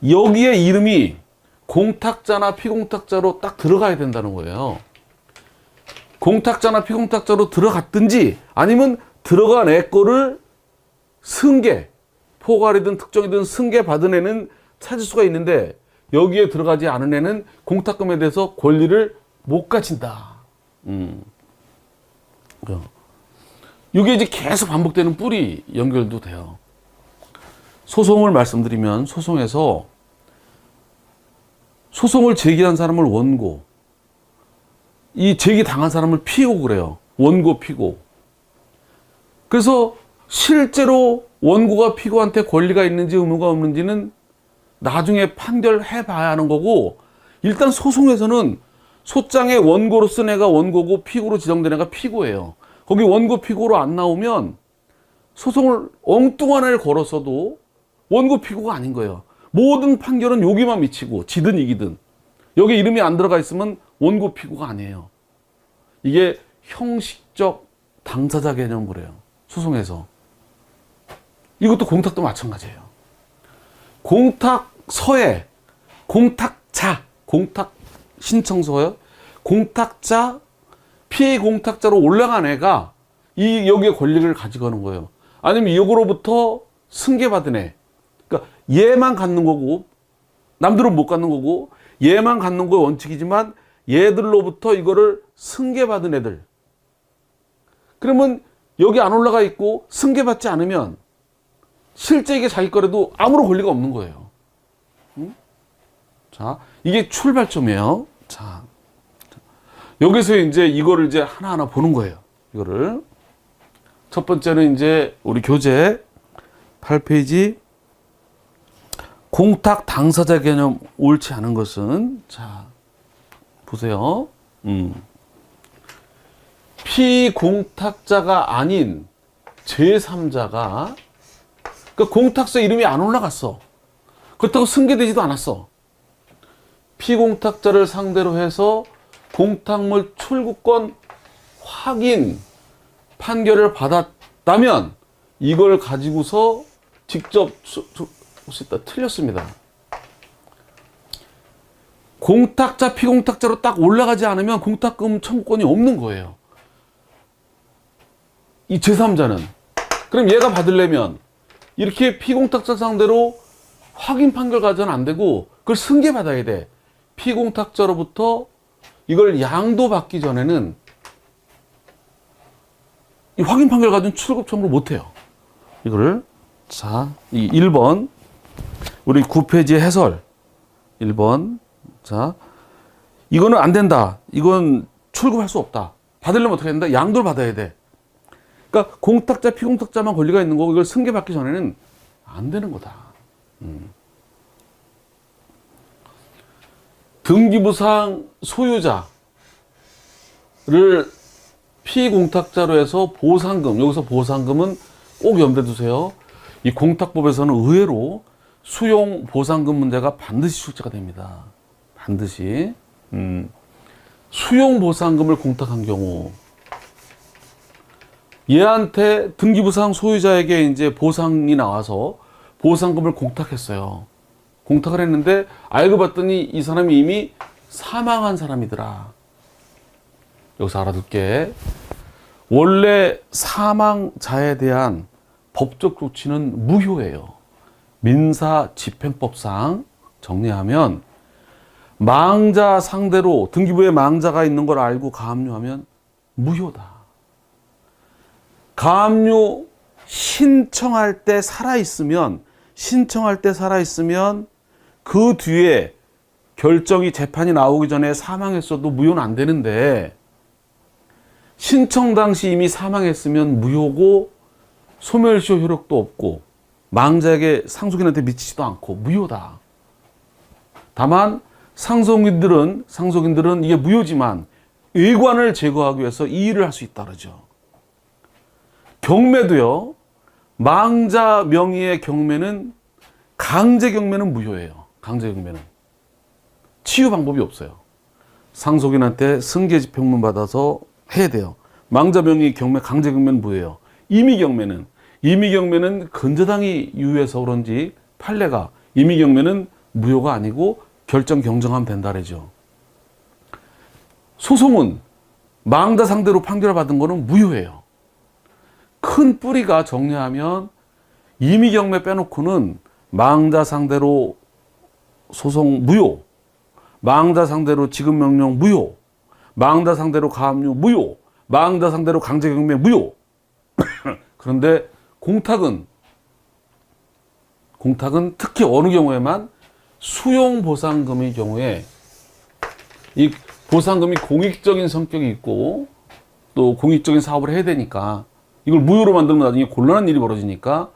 Speaker 1: 여기에 이름이 공탁자나 피공탁자로 딱 들어가야 된다는 거예요. 공탁자나 피공탁자로 들어갔든지 아니면 들어간 애 거를 승계, 포괄이든 특정이든 승계 받은 애는 찾을 수가 있는데 여기에 들어가지 않은 애는 공탁금에 대해서 권리를 못 가진다. 이게 이제 계속 반복되는 뿌리 연결도 돼요. 소송을 말씀드리면, 소송에서 소송을 제기한 사람을 원고, 이 제기 당한 사람을 피고 그래요. 원고 피고. 그래서 실제로 원고가 피고한테 권리가 있는지 의무가 없는지는 나중에 판결해 봐야 하는 거고, 일단 소송에서는 소장에 원고로 쓴 애가 원고고 피고로 지정된 애가 피고예요. 거기 원고 피고로 안 나오면 소송을 엉뚱한 애를 걸었어도 원고 피고가 아닌 거예요. 모든 판결은 여기만 미치고 지든 이기든 여기 이름이 안 들어가 있으면 원고 피고가 아니에요. 이게 형식적 당사자 개념을 해요. 소송에서. 이것도 공탁도 마찬가지예요. 공탁서에 공탁자, 공탁 신청서에 공탁자, 피해 공탁자로 올라간 애가 여기에 권리를 가지고 가는 거예요. 아니면 이거로부터 승계받은 애. 그러니까 얘만 갖는 거고 남들은 못 갖는 거고 얘만 갖는 거 원칙이지만 얘들로부터 이거를 승계받은 애들. 그러면 여기 안 올라가 있고 승계받지 않으면 실제 이게 자기 거라도 아무런 권리가 없는 거예요. 응? 자, 이게 출발점이에요. 자, 여기서 이제 이거를 이제 하나하나 보는 거예요. 이거를. 첫 번째는 이제 우리 교재 8페이지 공탁 당사자 개념 옳지 않은 것은, 자, 보세요. 피공탁자가 아닌 제3자가, 그러니까 공탁서 이름이 안 올라갔어. 그렇다고 승계되지도 않았어. 피공탁자를 상대로 해서 공탁물 출구권 확인 판결을 받았다면 이걸 가지고서 직접 틀렸습니다. 공탁자, 피공탁자로 딱 올라가지 않으면 공탁금 청구권이 없는 거예요. 이 제3자는. 그럼 얘가 받으려면 이렇게 피공탁자 상대로 확인 판결 가져는 안 되고 그걸 승계받아야 돼. 피공탁자로부터 이걸 양도받기 전에는 이 확인 판결 가지고는 출급 청구를 못 해요. 이거를. 자, 이 1번. 우리 9페이지 해설. 1번. 자, 이거는 안 된다. 이건 출급할 수 없다. 받으려면 어떻게 된다? 양도를 받아야 돼. 그러니까 공탁자, 피공탁자만 권리가 있는 거고 이걸 승계받기 전에는 안 되는 거다. 등기부상 소유자를 피공탁자로 해서 보상금, 여기서 보상금은 꼭 염두에 두세요. 이 공탁법에서는 의외로 수용 보상금 문제가 반드시 출제가 됩니다. 반드시. 수용 보상금을 공탁한 경우, 얘한테 등기부상 소유자에게 이제 보상이 나와서 보상금을 공탁했어요. 공탁을 했는데 알고 봤더니 이 사람이 이미 사망한 사람이더라. 여기서 알아둘게. 원래 사망자에 대한 법적 조치는 무효예요. 민사집행법상 정리하면 망자 상대로 등기부에 망자가 있는 걸 알고 가압류하면 무효다. 가압류 신청할 때 살아있으면 그 뒤에 결정이 재판이 나오기 전에 사망했어도 무효는 안 되는데 신청 당시 이미 사망했으면 무효고 소멸시효 효력도 없고 망자에게 상속인한테 미치지도 않고 무효다. 다만 상속인들은 이게 무효지만 의관을 제거하기 위해서 이 일을 할 수 있다 그러죠. 경매도요. 망자 명의의 경매는 강제 경매는 무효예요. 강제 경매는 치유 방법이 없어요. 상속인한테 승계 집행문 받아서 해야 돼요. 망자 명의 경매, 강제 경매는 무효예요. 임의 경매는 근저당이 유효해서 그런지 판례가 임의 경매는 무효가 아니고 결정 경정하면 된다 그러죠. 소송은 망자 상대로 판결을 받은 거는 무효예요. 큰 뿌리가 정리하면 임의 경매 빼놓고는 망자 상대로 소송 무효, 망자 상대로 지급 명령 무효, 망자 상대로 가압류 무효, 망자 상대로 강제 경매 무효. 그런데 공탁은 특히 어느 경우에만 수용보상금의 경우에 이 보상금이 공익적인 성격이 있고 또 공익적인 사업을 해야 되니까 이걸 무효로 만들면 나중에 곤란한 일이 벌어지니까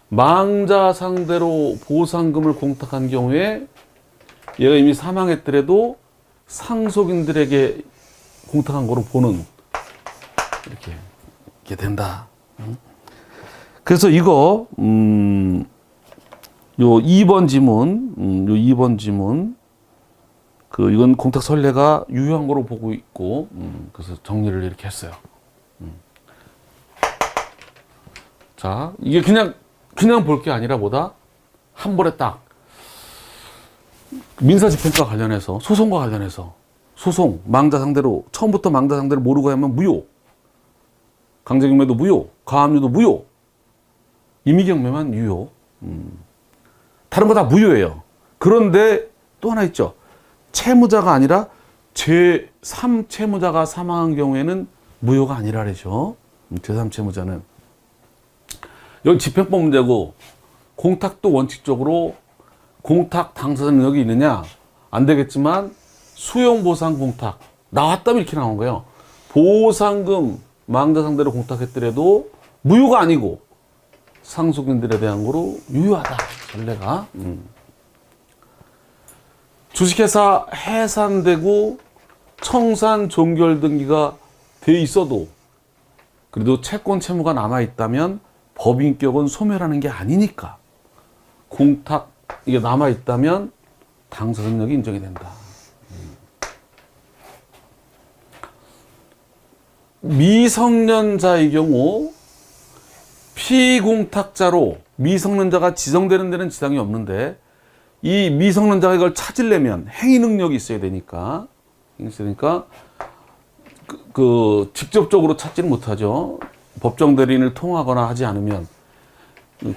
Speaker 1: 망자 상대로 보상금을 공탁한 경우에 얘가 이미 사망했더라도 상속인들에게 공탁한 거로 보는 이렇게 된다. 그래서 이거 요 2번 지문, 요 2번 지문 이건 공탁 선례가 유효한 거로 보고 있고 그래서 정리를 이렇게 했어요. 자, 이게 그냥 볼 게 아니라 뭐다? 한 번에 딱 민사집행과 관련해서 소송과 관련해서 소송 망자 상대로 처음부터 망자 상대로 모르고 하면 무효, 강제경매도 무효, 가압류도 무효, 임의경매만 유효. 다른 거 다 무효예요. 그런데 또 하나 있죠. 채무자가 아니라 제3 채무자가 사망한 경우에는 무효가 아니라 그러죠. 제3 채무자는 여기 집행법 문제고 공탁도 원칙적으로 공탁 당사자 능력이 있느냐 안 되겠지만 수용보상 공탁 나왔다면 이렇게 나온 거예요. 보상금 망자 상대로 공탁했더라도 무효가 아니고 상속인들에 대한 거로 유효하다. 전례가. 주식회사 해산되고 청산 종결 등기가 돼 있어도 그래도 채권 채무가 남아있다면 법인격은 소멸하는 게 아니니까 공탁 이게 남아있다면 당사자 능력이 인정이 된다. 미성년자의 경우 피공탁자로 미성년자가 지정되는 데는 지장이 없는데 이 미성년자가 이걸 찾으려면 행위 능력이 있어야 되니까 직접적으로 찾지는 못하죠. 법정 대리인을 통하거나 하지 않으면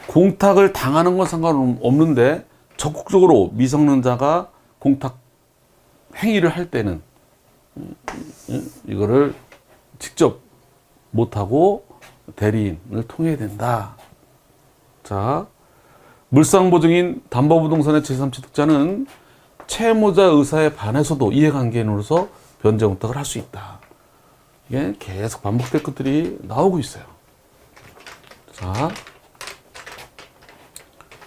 Speaker 1: 공탁을 당하는 건 상관없는데 적극적으로 미성년자가 공탁 행위를 할 때는 이거를 직접 못하고 대리인을 통해야 된다. 자, 물상보증인 담보부동산의 제3취득자는 채무자 의사에 반해서도 이해관계인으로서 변제공탁을 할 수 있다. 이게 계속 반복될 것들이 나오고 있어요. 자,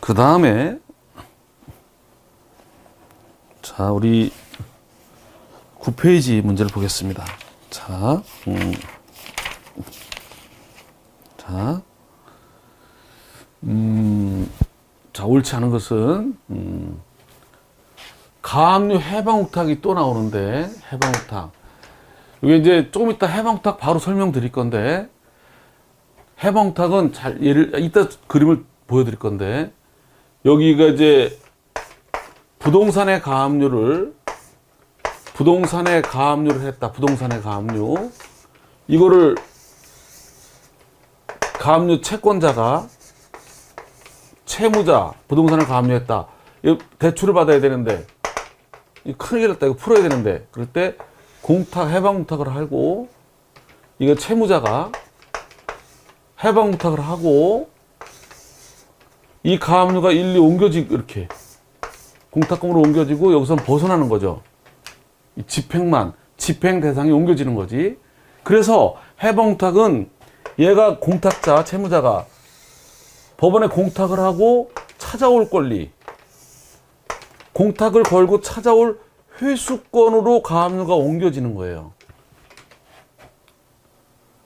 Speaker 1: 그 다음에 자, 우리 9페이지 문제를 보겠습니다. 자, 자, 옳지 않은 것은 가압류 해방옥탁이 또 나오는데 해방옥탁 이게 이제 조금 이따 해방옥탁 바로 설명드릴 건데 해방옥탁은 이따 그림을 보여드릴 건데 여기가 이제 부동산의 가압류를 했다. 부동산의 가압류 이거를 가압류 채권자가 채무자 부동산을 가압류했다. 대출을 받아야 되는데 큰일 났다. 이거 풀어야 되는데 그럴 때 공탁 해방공탁을 하고 이거 채무자가 해방공탁을 하고 이 가압류가 일리 옮겨지고 이렇게 공탁금으로 옮겨지고 여기서는 벗어나는 거죠. 이 집행 대상이 옮겨지는 거지. 그래서 해방공탁은 얘가 공탁자 채무자가 법원에 공탁을 하고 찾아올 권리, 공탁을 걸고 찾아올 회수권으로 가압류가 옮겨지는 거예요.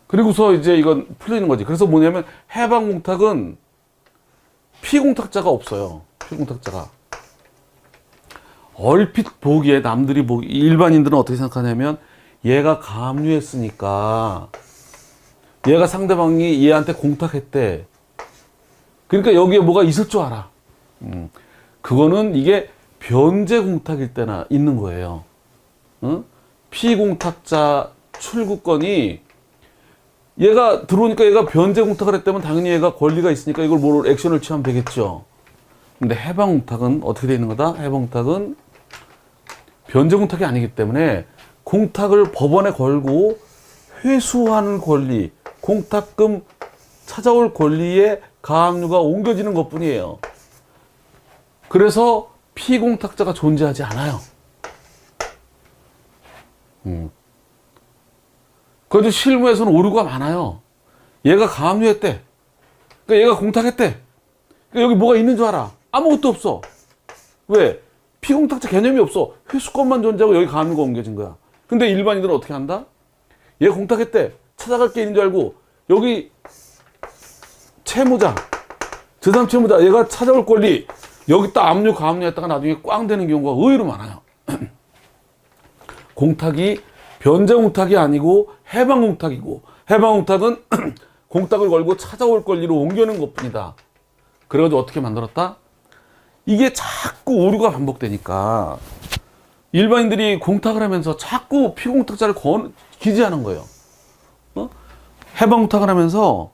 Speaker 1: 그리고서 이제 이건 풀리는 거지. 그래서 뭐냐면 해방공탁은 피공탁자가 없어요. 피공탁자가. 얼핏 보기에 남들이 보기 일반인들은 어떻게 생각하냐면 얘가 가압류했으니까 얘가 상대방이 얘한테 공탁했대. 그러니까 여기에 뭐가 있을 줄 알아. 그거는 이게 변제 공탁일 때나 있는 거예요. 응? 피공탁자 출구권이 얘가 들어오니까 얘가 변제 공탁을 했다면 당연히 얘가 권리가 있으니까 이걸 뭘 액션을 취하면 되겠죠. 근데 해방공탁은 어떻게 되어 있는 거다? 해방공탁은 변제 공탁이 아니기 때문에 공탁을 법원에 걸고 회수하는 권리, 공탁금 찾아올 권리에 가압류가 옮겨지는 것뿐이에요. 그래서 피공탁자가 존재하지 않아요. 그래도 실무에서는 오류가 많아요. 얘가 가압류했대. 그러니까 얘가 공탁했대. 그러니까 여기 뭐가 있는 줄 알아? 아무것도 없어. 왜? 피공탁자 개념이 없어. 회수권만 존재하고 여기 가압류가 옮겨진 거야. 근데 일반인들은 어떻게 한다? 얘 공탁했대. 찾아갈 게 있는 줄 알고 여기 채무자, 제3채무자 얘가 찾아올 권리 여기 딱 압류 가압류 했다가 나중에 꽝 되는 경우가 의외로 많아요. 공탁이 변제공탁이 아니고 해방공탁이고, 해방공탁은 공탁을 걸고 찾아올 권리로 옮겨놓은 것뿐이다. 그래가지고 어떻게 만들었다? 이게 자꾸 오류가 반복되니까 일반인들이 공탁을 하면서 자꾸 피공탁자를 기재하는 거예요. 해방공탁을 하면서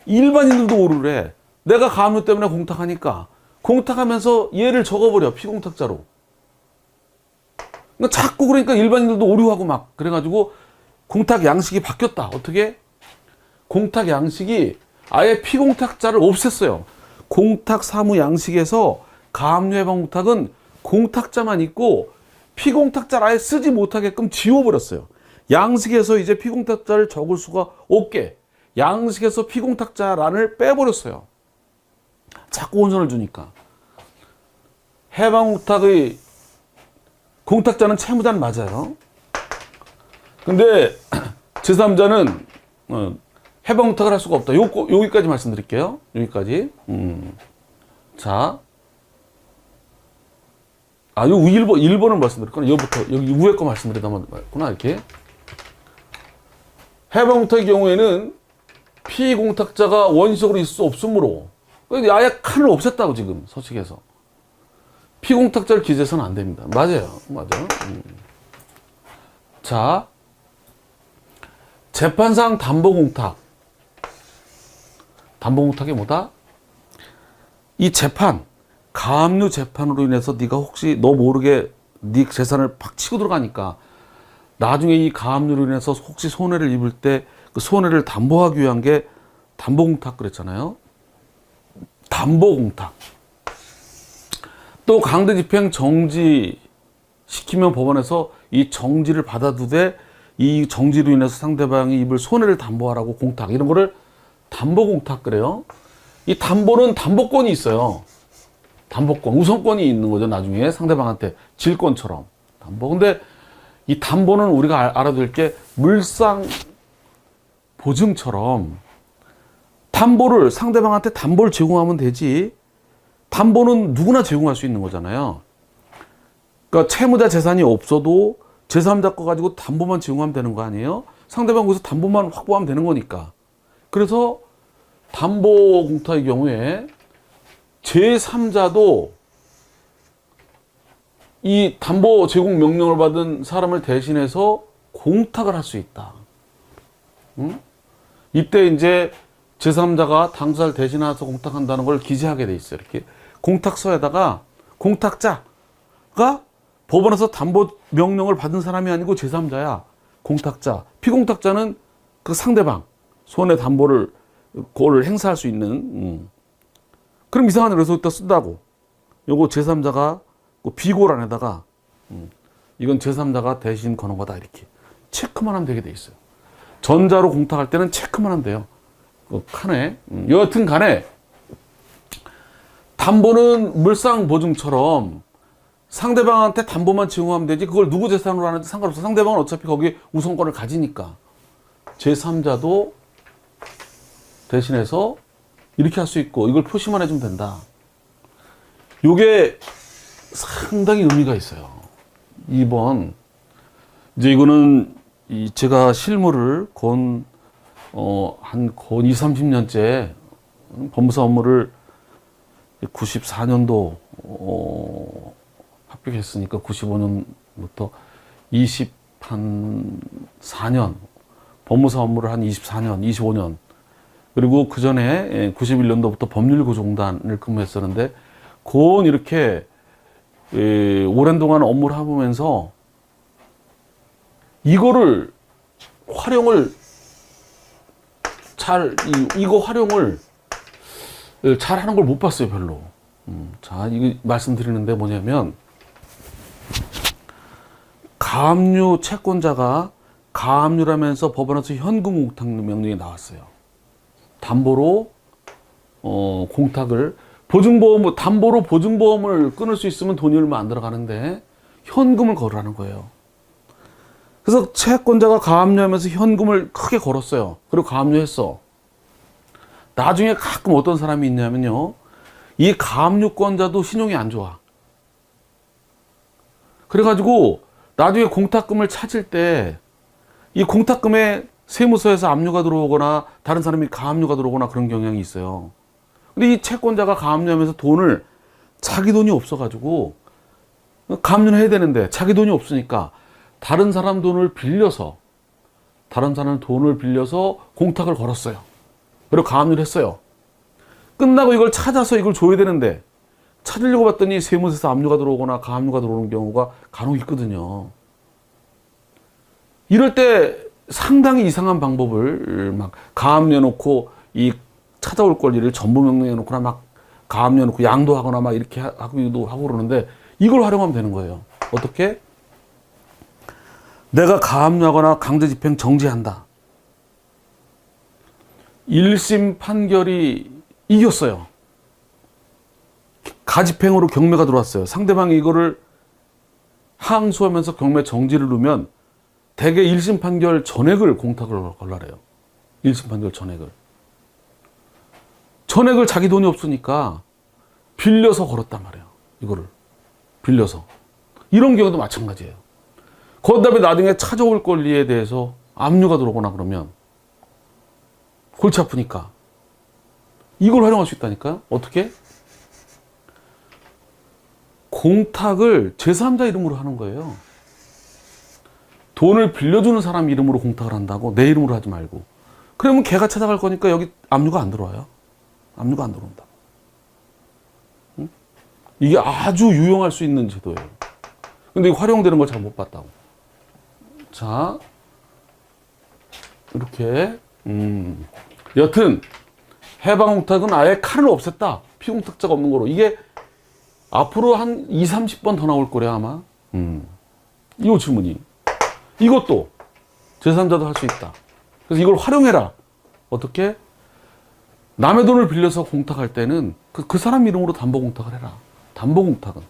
Speaker 1: 일반인들도 오류를 해. 내가 가압류 때문에 공탁하니까 공탁하면서 얘를 적어버려, 피공탁자로. 그러니까 자꾸 그러니까 일반인들도 오류하고 막 그래가지고 공탁 양식이 바뀌었다. 어떻게? 공탁 양식이 아예 피공탁자를 없앴어요. 공탁 사무 양식에서 가압류 해방공탁은 공탁자만 있고 피공탁자를 아예 쓰지 못하게끔 지워버렸어요. 양식에서 이제 피공탁자를 적을 수가 없게 양식에서 피공탁자란을 빼버렸어요. 자꾸 혼선을 주니까. 해방공탁의 공탁자는 채무자는 맞아요. 근데 제3자는 해방공탁을 할 수가 없다. 여기까지 말씀드릴게요. 여기까지. 자. 요 1번을 말씀드렸구나. 여기부터, 여기 위에 거 말씀드리다 말구나, 이렇게. 해방공탁의 경우에는 피공탁자가 원시적으로 있을 수 없으므로, 아예 칸을 없앴다고 지금, 서식에서. 피공탁자를 기재해서는 안 됩니다. 맞아요. 자. 재판상 담보공탁. 담보공탁이 뭐다? 이 재판, 가압류 재판으로 인해서 네가 혹시 너 모르게 네 재산을 팍 치고 들어가니까 나중에 이 가압류로 인해서 혹시 손해를 입을 때 그 손해를 담보하기 위한 게 담보공탁 그랬잖아요. 담보공탁. 또 강제집행 정지시키면 법원에서 이 정지를 받아두되 이 정지로 인해서 상대방이 입을 손해를 담보하라고 공탁, 이런 거를 담보공탁 그래요. 이 담보는 담보권이 있어요. 담보권, 우선권이 있는 거죠. 나중에 상대방한테 질권처럼. 담보. 근데 이 담보는 우리가 알아야 될 게 물상 보증처럼 담보를 상대방한테 담보를 제공하면 되지. 담보는 누구나 제공할 수 있는 거잖아요. 그러니까 채무자 재산이 없어도 제3자 거 가지고 담보만 제공하면 되는 거 아니에요? 상대방 거기서 담보만 확보하면 되는 거니까. 그래서 담보공탁의 경우에 제3자도 이 담보 제공 명령을 받은 사람을 대신해서 공탁을 할 수 있다. 이때 이제 제3자가 당사자를 대신해서 공탁한다는 걸 기재하게 돼 있어요. 이렇게 공탁서에다가 공탁자가 법원에서 담보 명령을 받은 사람이 아니고 제3자야. 공탁자. 피공탁자는 그 상대방 손해 담보를 그걸 행사할 수 있는. 그럼 이상한 그래서 여기다 쓴다고. 요거 제3자가 비고란에다가 이건 제3자가 대신 거는 거다 이렇게 체크만 하면 되게 돼 있어요. 전자로 공탁할 때는 체크만 하면 돼요. 그 칸에. 여하튼 간에 담보는 물상보증처럼 상대방한테 담보만 제공하면 되지 그걸 누구 재산으로 하는지 상관없어. 상대방은 어차피 거기에 우선권을 가지니까 제3자도 대신해서 이렇게 할 수 있고 이걸 표시만 해주면 된다. 요게 상당히 의미가 있어요. 2번. 이제 이거는 제가 실무를 한 20, 30년째 법무사 업무를 94년도 합격했으니까 95년부터 24년 법무사 업무를 한 24년, 25년 그리고 그 전에 91년도부터 법률구조공단을 근무했었는데 곧 이렇게 오랜 동안 업무를 해보면서 이거를 활용을 이거 활용을 잘 하는 걸 못 봤어요, 별로. 자, 이거 말씀드리는데 뭐냐면, 가압류 채권자가 가압류라면서 법원에서 현금 공탁 명령이 나왔어요. 담보로 공탁을 보증보험, 담보로 보증보험을 끊을 수 있으면 돈이 얼마 안 들어가는데 현금을 걸으라는 거예요. 그래서 채권자가 가압류하면서 현금을 크게 걸었어요. 그리고 가압류했어. 나중에 가끔 어떤 사람이 있냐면요, 이 가압류권자도 신용이 안 좋아. 그래가지고 나중에 공탁금을 찾을 때 이 공탁금에 세무서에서 압류가 들어오거나 다른 사람이 가압류가 들어오거나 그런 경향이 있어요. 근데 이 채권자가 가압류하면서 돈을, 자기 돈이 없어가지고 가압류는 해야 되는데 자기 돈이 없으니까 다른 사람 돈을 빌려서 공탁을 걸었어요. 그리고 가압류를 했어요. 끝나고 이걸 찾아서 이걸 줘야 되는데 찾으려고 봤더니 세무서에서 압류가 들어오거나 가압류가 들어오는 경우가 간혹 있거든요. 이럴 때 상당히 이상한 방법을 막 가압류 놓고 이 찾아올 권리를 전부 명령해 놓거나 막 가압류 놓고 양도하거나 막 이렇게 하기도 하고 그러는데, 이걸 활용하면 되는 거예요. 어떻게? 내가 가압류하거나 강제 집행 정지한다. 1심 판결이 이겼어요. 가집행으로 경매가 들어왔어요. 상대방이 이거를 항소하면서 경매 정지를 누르면 대개 1심 판결 전액을 공탁을 걸라래요. 1심 판결 전액을. 전액을 자기 돈이 없으니까 빌려서 걸었단 말이에요. 이거를. 빌려서. 이런 경우도 마찬가지예요. 그 다음에 나중에 찾아올 권리에 대해서 압류가 들어오거나 그러면 골치 아프니까 이걸 활용할 수 있다니까요. 어떻게? 공탁을 제3자 이름으로 하는 거예요. 돈을 빌려주는 사람 이름으로 공탁을 한다고, 내 이름으로 하지 말고. 그러면 걔가 찾아갈 거니까 여기 압류가 안 들어와요. 압류가 안 들어온다. 응? 이게 아주 유용할 수 있는 제도예요. 근데 이거 활용되는 걸 잘 못 봤다고. 자, 이렇게 여튼 해방공탁은 아예 칼을 없앴다. 피공탁자가 없는 거로. 이게 앞으로 한 2, 30번 더 나올 거래 아마. 이 질문이. 이것도 제3자도 할 수 있다. 그래서 이걸 활용해라. 어떻게? 남의 돈을 빌려서 공탁할 때는 그 사람 이름으로 담보 공탁을 해라. 담보 공탁은.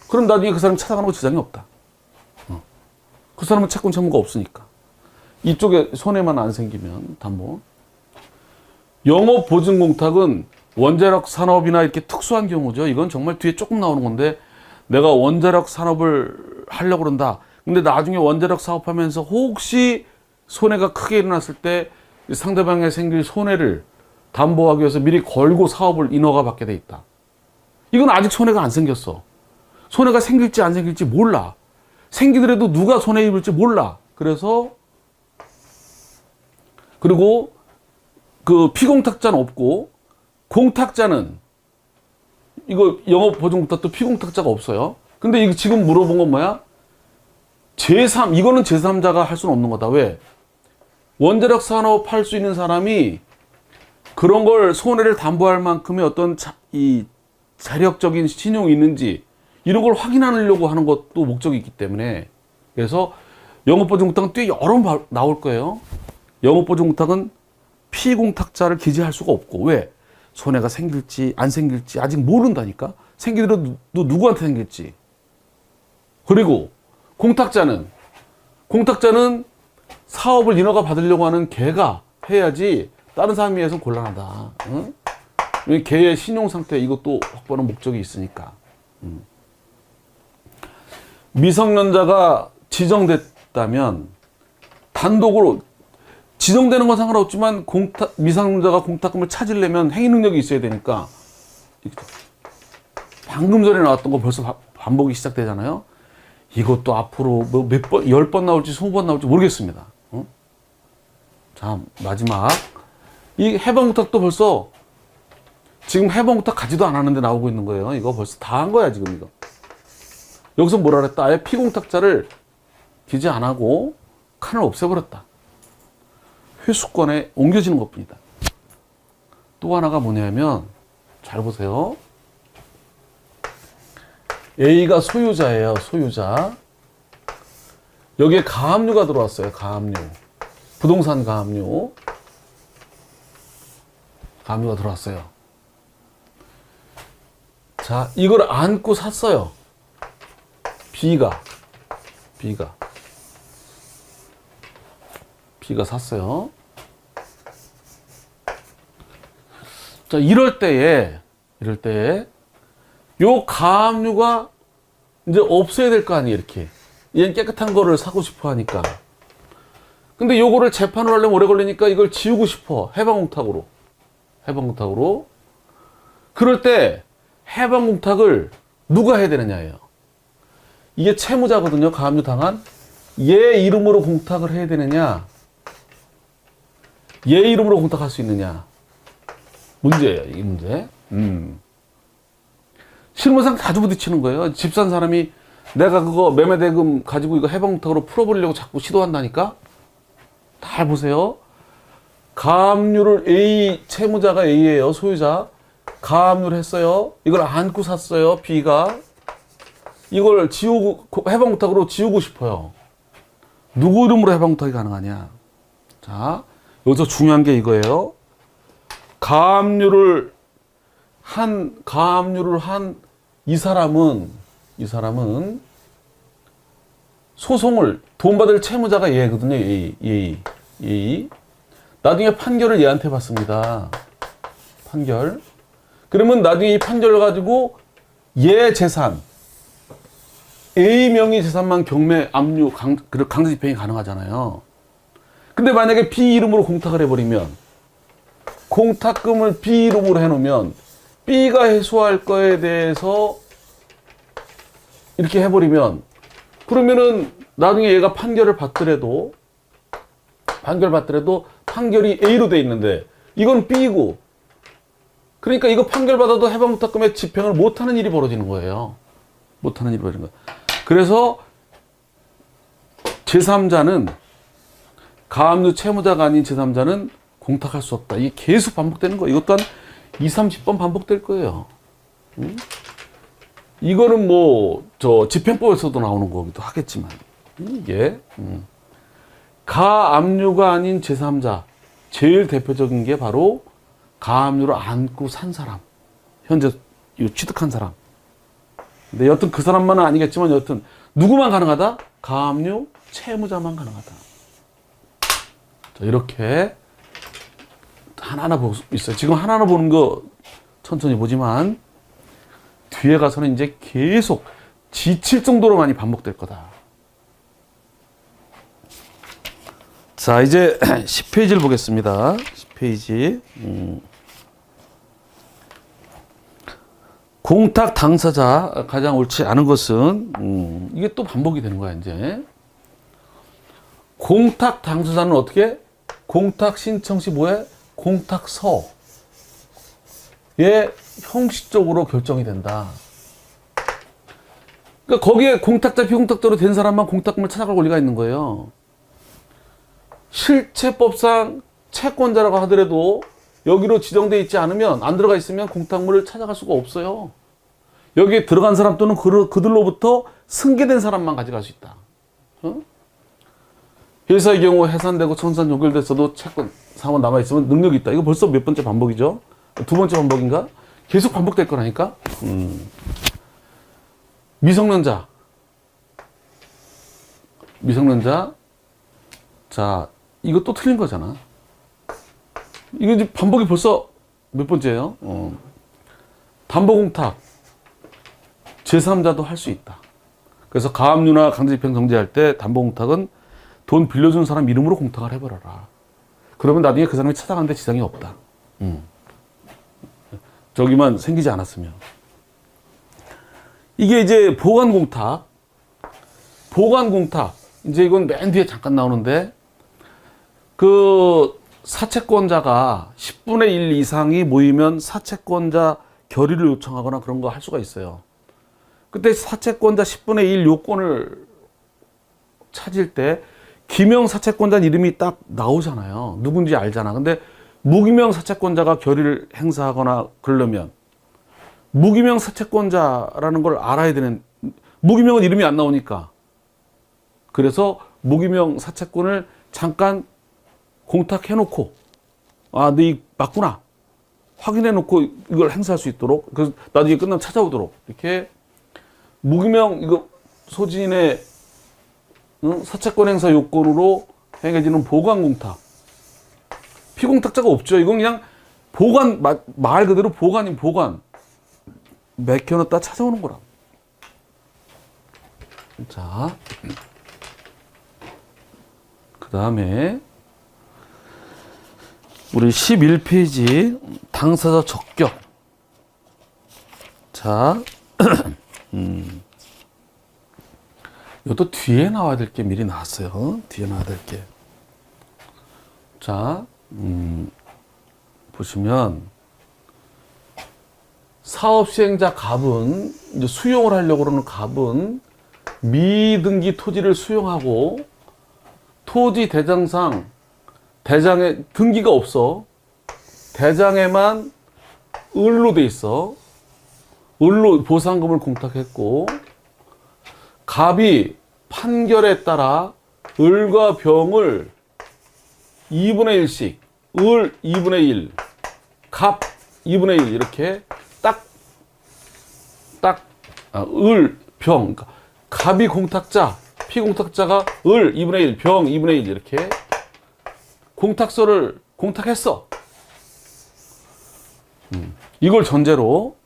Speaker 1: 그럼 나중에 그 사람 찾아가는 거 지장이 없다. 그 사람은 채권 채무가 없으니까. 이쪽에 손해만 안 생기면 담보. 영업 보증 공탁은 원자력 산업이나 이렇게 특수한 경우죠. 이건 정말 뒤에 조금 나오는 건데, 내가 원자력 산업을 하려고 그런다. 근데 나중에 원자력 사업하면서 혹시 손해가 크게 일어났을 때 상대방에 생길 손해를 담보하기 위해서 미리 걸고 사업을 인허가 받게 돼 있다. 이건 아직 손해가 안 생겼어. 손해가 생길지 안 생길지 몰라. 생기더라도 누가 손해 입을지 몰라. 그리고 그 피공탁자는 없고, 공탁자는 이거 영업보증공탁도 피공탁자가 없어요. 근데 이거 지금 물어본 건 뭐야? 이거는 제3자가 할 수는 없는 거다. 왜? 원자력 산업 할 수 있는 사람이 그런 걸 손해를 담보할 만큼의 어떤 자력적인 신용이 있는지 이런 걸 확인하려고 하는 것도 목적이 있기 때문에, 그래서 영업보증공탁은 꽤 여러 번 나올 거예요. 영업보증공탁은 피공탁자를 기재할 수가 없고, 왜? 손해가 생길지 안 생길지 아직 모른다니까. 생기더라도 누구한테 생길지. 그리고 공탁자는 사업을 인허가 받으려고 하는 걔가 해야지 다른 사람에 의해서는 곤란하다. 응? 걔의 신용 상태 이것도 확보하는 목적이 있으니까. 미성년자가 지정됐다면 단독으로 지정되는 건 상관없지만 미성년자가 공탁금을 찾으려면 행위 능력이 있어야 되니까, 방금 전에 나왔던 거 벌써 반복이 시작되잖아요. 이것도 앞으로 뭐 몇 번, 10번 나올지 20번 나올지 모르겠습니다. 자, 마지막. 이 해방공탁도 벌써 지금 해방공탁 가지도 않았는데 나오고 있는 거예요. 이거 벌써 다 한 거야, 지금 이거. 여기서 뭐라 그랬다? 아예 피공탁자를 기재 안 하고 칸을 없애버렸다. 회수권에 옮겨지는 것 뿐이다. 또 하나가 뭐냐면, 잘 보세요. A가 소유자예요. 소유자. 여기에 가압류가 들어왔어요. 가압류. 부동산 가압류. 가압류가 들어왔어요. 자, 이걸 안고 샀어요. B가 샀어요. 자, 이럴 때에 요 가압류가 이제 없어야 될 거 아니에요, 이렇게. 얘는 깨끗한 거를 사고 싶어 하니까. 근데 요거를 재판을 하려면 오래 걸리니까 이걸 지우고 싶어. 해방공탁으로. 그럴 때 해방공탁을 누가 해야 되느냐예요. 이게 채무자거든요. 가압류 당한. 얘 이름으로 공탁을 해야 되느냐, 얘 이름으로 공탁할 수 있느냐. 문제예요, 이 문제. 실무상 자주 부딪히는 거예요. 집 산 사람이 내가 그거 매매대금 가지고 이거 해방공탁으로 풀어보려고 자꾸 시도한다니까? 잘 보세요. 가압류를 A, 채무자가 A예요. 소유자. 가압류를 했어요. 이걸 안고 샀어요. B가. 이걸 지우고, 해방공탁으로 지우고 싶어요. 누구 이름으로 해방공탁이 가능하냐? 자, 여기서 중요한 게 이거예요. 가압류를 한 이 사람은 소송을 돈 받을 채무자가 얘거든요. A. 나중에 판결을 얘한테 받습니다. 판결. 그러면 나중에 이 판결을 가지고 얘 재산, A 명의 재산만 경매, 압류, 강제 집행이 가능하잖아요. 근데 만약에 B 이름으로 공탁을 해버리면, 공탁금을 B 이름으로 해놓으면 B가 회수할 거에 대해서 이렇게 해버리면, 그러면은 나중에 얘가 판결을 받더라도 판결이 A로 돼 있는데 이건 B고, 그러니까 이거 판결 받아도 해방공탁금의 집행을 못하는 일이 벌어지는 거예요. 그래서 제3자는, 가압류 채무자가 아닌 제3자는 공탁할 수 없다. 이게 계속 반복되는 거예요. 이것 또한 20, 30번 반복될 거예요. 이거는 집행법에서도 나오는 거기도 하겠지만, 이게, 가압류가 아닌 제3자. 제일 대표적인 게 바로 가압류를 안고 산 사람. 현재 취득한 사람. 근데 여튼 그 사람만은 아니겠지만 여튼 누구만 가능하다? 가압류 채무자만 가능하다. 자, 이렇게 하나하나 보고 있어요. 지금 하나하나 보는 거 천천히 보지만 뒤에 가서는 이제 계속 지칠 정도로 많이 반복될 거다. 자, 이제 10페이지를 보겠습니다. 10페이지. 공탁 당사자 가장 옳지 않은 것은, 이게 또 반복이 되는 거야, 이제. 공탁 당사자는 어떻게? 공탁 신청 시 뭐해? 공탁서에 형식적으로 결정이 된다. 그러니까 거기에 공탁자, 비공탁자로 된 사람만 공탁금을 찾아갈 권리가 있는 거예요. 실체법상 채권자라고 하더라도 여기로 지정되어 있지 않으면, 안 들어가 있으면 공탁물을 찾아갈 수가 없어요. 여기에 들어간 사람 또는 그들로부터 승계된 사람만 가져갈 수 있다. 회사의 경우 해산되고 청산 종결됐어도 채권 상환 남아있으면 능력이 있다. 이거 벌써 몇 번째 반복이죠? 두 번째 반복인가? 계속 반복될 거라니까? 미성년자. 자, 이거 또 틀린 거잖아. 이거 이제 반복이 벌써 몇 번째예요? 담보공탁. 제3자도 할 수 있다. 그래서 가압류나 강제집행 정지할 때 담보공탁은 돈 빌려준 사람 이름으로 공탁을 해버려라. 그러면 나중에 그 사람이 찾아가는데 지장이 없다. 저기만 생기지 않았으면. 이게 이제 보관공탁. 이제 이건 맨 뒤에 잠깐 나오는데, 그 사채권자가 10분의 1 이상이 모이면 사채권자 결의를 요청하거나 그런 거 할 수가 있어요. 그때 사채권자 10분의 1 요건을 찾을 때 기명 사채권자 이름이 딱 나오잖아요. 누군지 알잖아. 근데 무기명 사채권자가 결의를 행사하거나 그러려면 무기명 사채권자라는 걸 알아야 되는, 무기명은 이름이 안 나오니까. 그래서 무기명 사채권을 잠깐 공탁해놓고, 아, 네 맞구나. 확인해놓고 이걸 행사할 수 있도록, 그래서 나중에 끝나면 찾아오도록, 이렇게 무기명 이거 소진의 사채권 행사 요건으로 행해지는 보관 공탁. 피공탁자가 없죠. 이건 그냥 보관, 말 그대로 보관인 보관. 맥혀놨다 찾아오는 거라. 자, 그 다음에 우리 11페이지 당사자 적격. 자, 이것도 뒤에 나와야 될 게 미리 나왔어요. 뒤에 나와야 될 게. 자, 보시면 사업 시행자 갑은 이제 수용을 하려고 그러는 갑은 미등기 토지를 수용하고 토지 대장상 대장에 등기가 없어. 대장에만 을로 돼 있어. 을로 보상금을 공탁했고 갑이 판결에 따라 을과 병을 2분의 1씩 을 2분의 1, 갑 2분의 1 이렇게 을, 병, 그러니까 갑이 공탁자, 피공탁자가 을 2분의 1, 병 2분의 1 이렇게 공탁서를 공탁했어. 이걸 전제로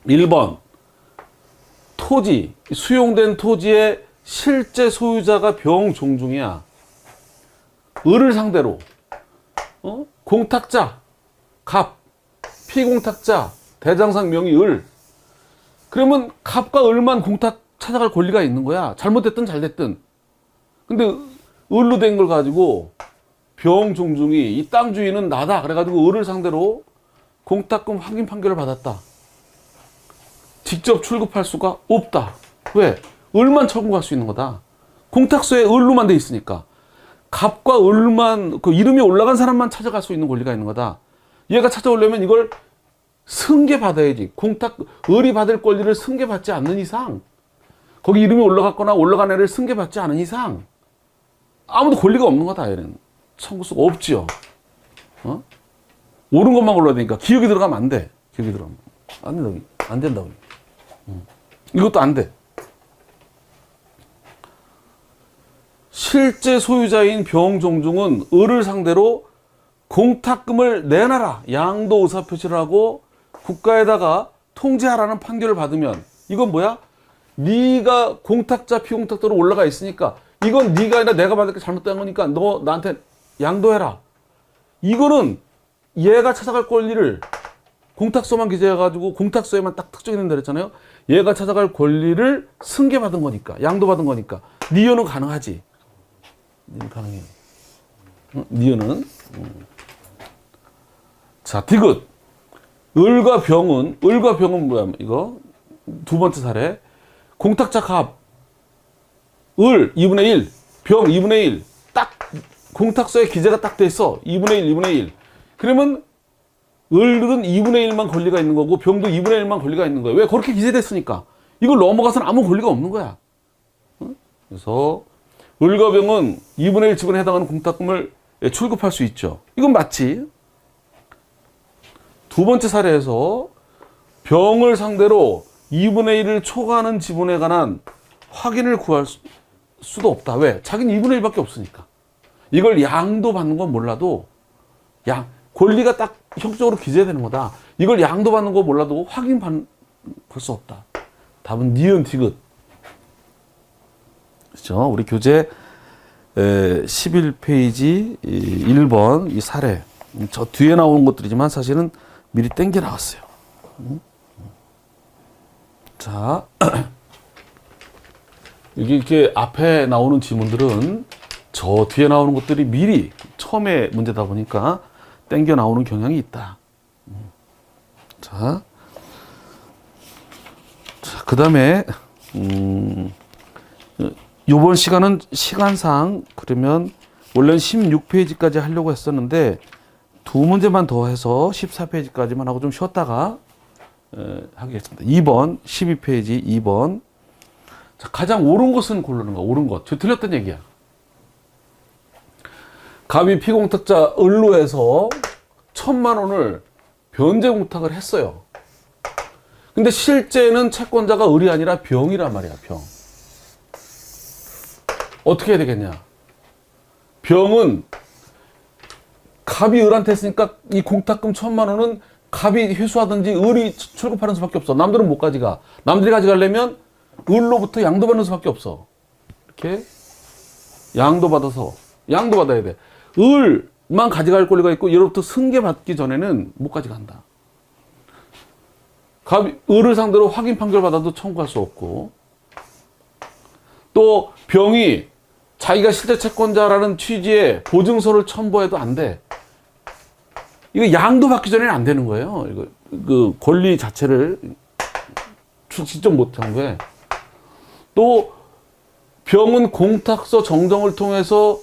Speaker 1: 1번 토지, 수용된 토지의 실제 소유자가 병 종중이야. 을을 상대로 공탁자, 갑, 피공탁자, 대장상 명의 을. 그러면 갑과 을만 공탁 찾아갈 권리가 있는 거야. 잘못됐든 잘됐든. 근데 을로 된 걸 가지고 병 종중이 이 땅 주인은 나다. 그래가지고 을을 상대로 공탁금 확인 판결을 받았다. 직접 출급할 수가 없다. 왜? 을만 청구할 수 있는 거다. 공탁서에 을로만 돼 있으니까. 갑과 을만, 그 이름이 올라간 사람만 찾아갈 수 있는 권리가 있는 거다. 얘가 찾아오려면 이걸 승계받아야지. 을이 받을 권리를 승계받지 않는 이상, 거기 이름이 올라갔거나 올라간 애를 승계받지 않은 이상, 아무도 권리가 없는 거다, 얘는. 청구수가 없지요. 옳은 것만 골라야 되니까. 기억이 들어가면 안 돼. 기억이 들어가면. 안 된다고. 안 된다고. 이것도 안 돼. 실제 소유자인 병종중은 을을 상대로 공탁금을 내놔라. 양도 의사표시를 하고 국가에다가 통지하라는 판결을 받으면 이건 뭐야? 네가 공탁자 피공탁자로 올라가 있으니까 이건 네가 아니라 내가 받을 게 잘못된 거니까 너 나한테 양도해라. 이거는 얘가 찾아갈 권리를 공탁서만 기재해가지고 공탁서에만 딱 특정이 된다 그랬잖아요. 얘가 찾아갈 권리를 승계받은 거니까, 양도받은 거니까 니은은 가능하지. 니은 가능해. 니은은. 자, 디귿. 을과 병은 뭐야? 이거 두 번째 사례. 공탁자 갑, 을 2분의 1, 병 2분의 1. 딱 공탁서에 기재가 딱 돼 있어. 2분의 1, 2분의 1. 그러면 을은 2분의 1만 권리가 있는 거고 병도 2분의 1만 권리가 있는 거야. 왜? 그렇게 기재됐으니까. 이걸 넘어가서는 아무 권리가 없는 거야. 그래서 을과 병은 2분의 1 직원에 해당하는 공탁금을 출급할 수 있죠. 이건 맞지. 두 번째 사례에서 병을 상대로 2분의 1을 초과하는 지분에 관한 확인을 구할 수도 없다. 왜? 자기는 2분의 1밖에 없으니까. 이걸 양도 받는 건 몰라도 권리가 딱 형식적으로 기재되는 거다. 이걸 양도 받는 거 몰라도 확인 볼 수 없다. 답은 니은 디귿. 그렇죠? 우리 교재 11페이지 1번 이 사례. 저 뒤에 나오는 것들이지만 사실은 미리 땡겨 나왔어요. 자, 여기 이렇게 앞에 나오는 지문들은 저 뒤에 나오는 것들이 미리 처음에 문제다 보니까 땡겨 나오는 경향이 있다. 자, 그 다음에 이번 시간은 시간상 그러면 원래는 16페이지까지 하려고 했었는데 두 문제만 더 해서 14페이지까지만 하고 좀 쉬었다가 하겠습니다. 2번 12페이지 2번. 자, 가장 옳은 것은 고르는 거. 옳은 것. 저 틀렸던 얘기야. 갑이 피공탁자 을로 해서 1,000만 원을 변제공탁을 했어요. 근데 실제는 채권자가 을이 아니라 병이란 말이야. 병. 어떻게 해야 되겠냐? 병은 갑이 을한테 했으니까 이 공탁금 1,000만 원은 갑이 회수하든지 을이 출급하는 수밖에 없어. 남들은 못 가져가. 남들이 가져가려면 을로부터 양도 받는 수밖에 없어. 이렇게 양도 받아야 돼. 을만 가져갈 권리가 있고 얘로부터 승계받기 전에는 못 가져간다. 갑이 을을 상대로 확인 판결 받아도 청구할 수 없고, 또 병이 자기가 실제 채권자라는 취지의 보증서를 첨부해도 안 돼. 이거 양도 받기 전에는 안 되는 거예요. 이거 그 권리 자체를 직접 못한 거예요. 또 병은 공탁서 정정을 통해서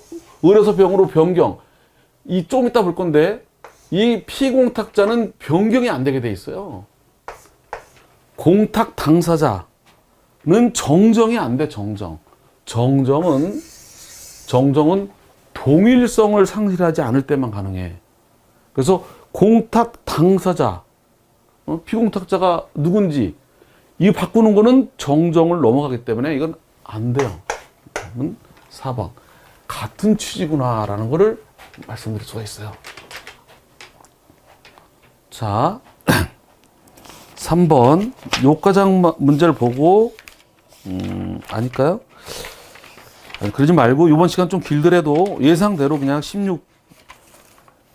Speaker 1: 을에서 병으로 변경. 이 좀 이따 볼 건데 이 피공탁자는 변경이 안 되게 돼 있어요. 공탁 당사자는 정정이 안 돼. 정정은 동일성을 상실하지 않을 때만 가능해. 그래서 공탁 당사자, 피공탁자가 누군지 이 바꾸는 거는 정정을 넘어가기 때문에 이건 안 돼요. 4번. 같은 취지구나라는 거를 말씀드릴 수가 있어요. 자, 3번. 요과장 문제를 보고, 아닐까요? 아니, 그러지 말고, 이번 시간 좀 길더라도 예상대로 그냥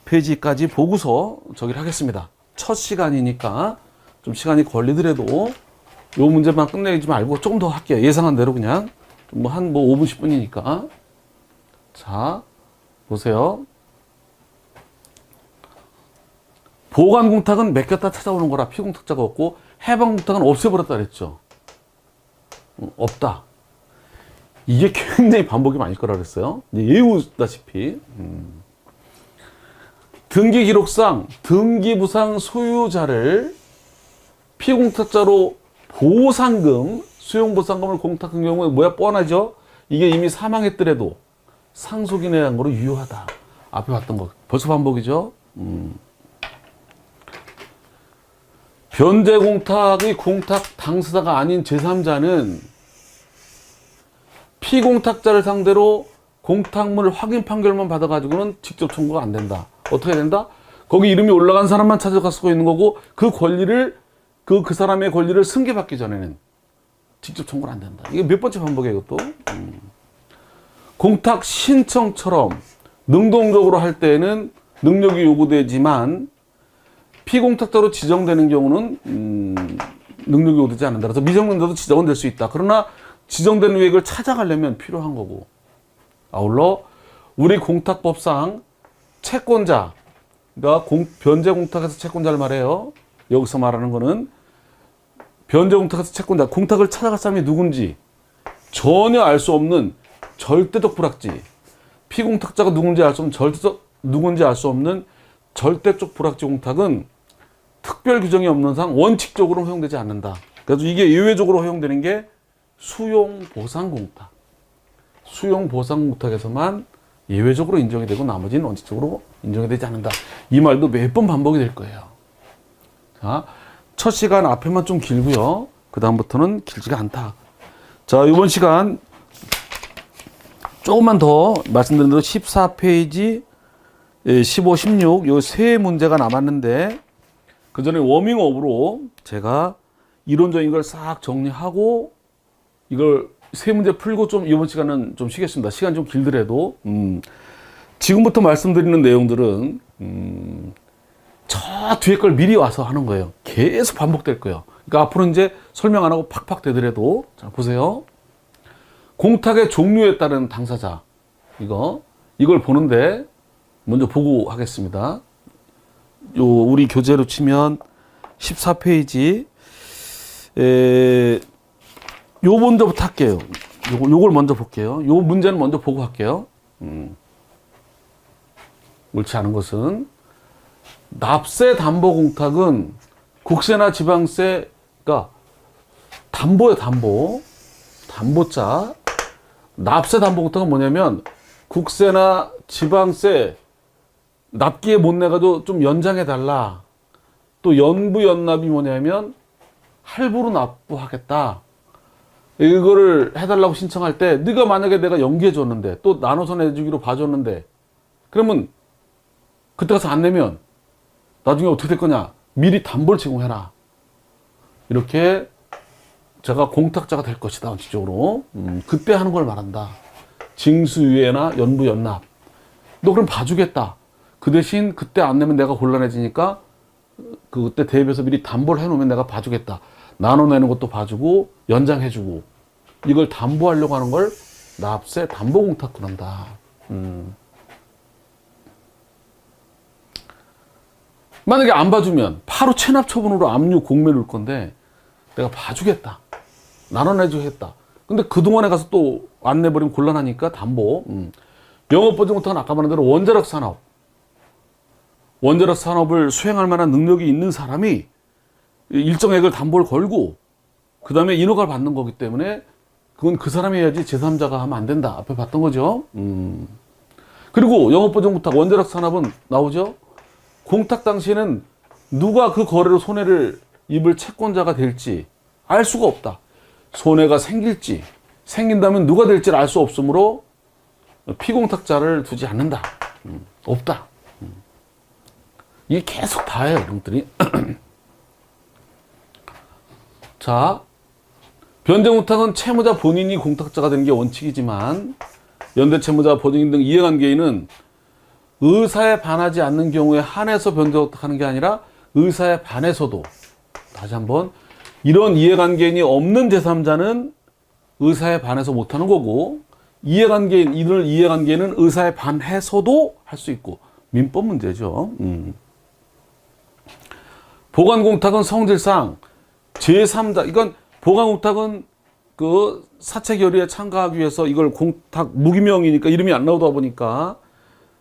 Speaker 1: 16페이지까지 보고서 저기를 하겠습니다. 첫 시간이니까 좀 시간이 걸리더라도 요 문제만 끝내지 말고 조금 더 할게요. 예상한 대로 그냥. 한 5분, 10분이니까. 자, 보세요. 보관공탁은 맡겼다 찾아오는 거라 피공탁자가 없고, 해방공탁은 없애버렸다 그랬죠. 없다. 이게 굉장히 반복이 많을 거라 그랬어요. 예우다시피. 등기기록상 등기부상 소유자를 피공탁자로 보상금, 수용보상금을 공탁한 경우에 뭐야? 뻔하죠? 이게 이미 사망했더라도 상속인에 대한 거로 유효하다. 앞에 봤던 거. 벌써 반복이죠? 변제공탁의 공탁 당사자가 아닌 제3자는 피공탁자를 상대로 공탁물 확인 판결만 받아가지고는 직접 청구가 안 된다. 어떻게 된다? 거기 이름이 올라간 사람만 찾아갈 수가 있는 거고, 그 권리를, 그 사람의 권리를 승계받기 전에는 직접 청구는 안 된다. 이게 몇 번째 반복이에요, 이것도. 공탁 신청처럼 능동적으로 할 때에는 능력이 요구되지만, 피공탁자로 지정되는 경우는 능력이 요구되지 않는다. 그래서 미정능자도 지정은 될 수 있다. 그러나 지정된 우액을 찾아가려면 필요한 거고, 아울러 우리 공탁법상 채권자, 그러니까 변제공탁에서 채권자를 말해요. 여기서 말하는 거는 변제공탁에서 채권자, 공탁을 찾아갈 사람이 누군지 전혀 알 수 없는 절대적 불확지, 피공탁자가 누군지 알 수 없는 누군지 알 수 없는 절대적 불확지 공탁은 특별 규정이 없는 상 원칙적으로 허용되지 않는다. 그래서 이게 예외적으로 허용되는 게 수용보상공탁. 수용보상공탁에서만 예외적으로 인정이 되고 나머지는 원칙적으로 인정이 되지 않는다. 이 말도 몇 번 반복이 될 거예요. 자, 첫 시간 앞에만 좀 길고요. 그 다음부터는 길지가 않다. 자, 이번 시간 조금만 더 말씀드린 대로 14페이지, 15, 16 요 세 문제가 남았는데, 그 전에 워밍업으로 제가 이론적인 걸 싹 정리하고 이걸 세 문제 풀고 좀 이번 시간은 좀 쉬겠습니다. 시간 좀 길더라도. 지금부터 말씀드리는 내용들은 저 뒤에 걸 미리 와서 하는 거예요. 계속 반복될 거예요. 그러니까 앞으로 이제 설명 안 하고 팍팍 되더라도, 자 보세요. 공탁의 종류에 따른 당사자, 이걸 보는데 먼저 보고 하겠습니다. 요 우리 교재로 치면 14페이지 요 먼저부터 할게요. 요걸 먼저 볼게요. 요 문제는 먼저 보고 할게요. 옳지 않은 것은 납세 담보 공탁은 국세나 지방세가 담보예요, 담보. 담보자. 납세 담보공탁은 뭐냐면 국세나 지방세 납기에 못 내가도 좀 연장해 달라. 또 연부 연납이 뭐냐면 할부로 납부하겠다. 이거를 해달라고 신청할 때 네가 만약에 내가 연기해 줬는데 또 나눠서 내주기로 봐줬는데 그러면 그때 가서 안 내면 나중에 어떻게 될 거냐. 미리 담보를 제공해라. 이렇게 제가 공탁자가 될 것이다. 원칙적으로. 그때 하는 걸 말한다. 징수유예나 연부 연납. 너 그럼 봐주겠다. 그 대신 그때 안 내면 내가 곤란해지니까 그때 대비해서 미리 담보를 해놓으면 내가 봐주겠다. 나눠내는 것도 봐주고 연장해주고 이걸 담보하려고 하는 걸 납세 담보공탁 그런다. 만약에 안 봐주면 바로 체납 처분으로 압류 공매 넣을 건데 내가 봐주겠다. 나눠내주겠다. 근데 그동안에 가서 또 안 내버리면 곤란하니까 담보. 영업보증공탁은 아까 말한 대로 원자력 산업. 원자력 산업을 수행할 만한 능력이 있는 사람이 일정액을 담보를 걸고 그 다음에 인허가를 받는 거기 때문에 그건 그 사람이 해야지 제3자가 하면 안 된다. 앞에 봤던 거죠. 그리고 영업보증공탁 원자력 산업은 나오죠. 공탁 당시에는 누가 그 거래로 손해를 입을 채권자가 될지 알 수가 없다. 손해가 생길지 생긴다면 누가 될지를 알 수 없으므로 피공탁자를 두지 않는다. 없다. 이게 계속 다예요, 이런 것들이. 자, 변제공탁은 채무자 본인이 공탁자가 되는 게 원칙이지만 연대채무자, 보증인 등 이해관계인은 의사에 반하지 않는 경우에 한해서 변제공탁하는 게 아니라 의사에 반해서도 다시 한번 이런 이해관계인이 없는 제3자는 의사에 반해서 못하는 거고 이해관계인, 이들 이해관계인은 의사에 반해서도 할 수 있고 민법 문제죠. 보관공탁은 성질상 제3자, 이건 보관공탁은 그 사채 결의에 참가하기 위해서 이걸 공탁 무기명이니까 이름이 안 나오다 보니까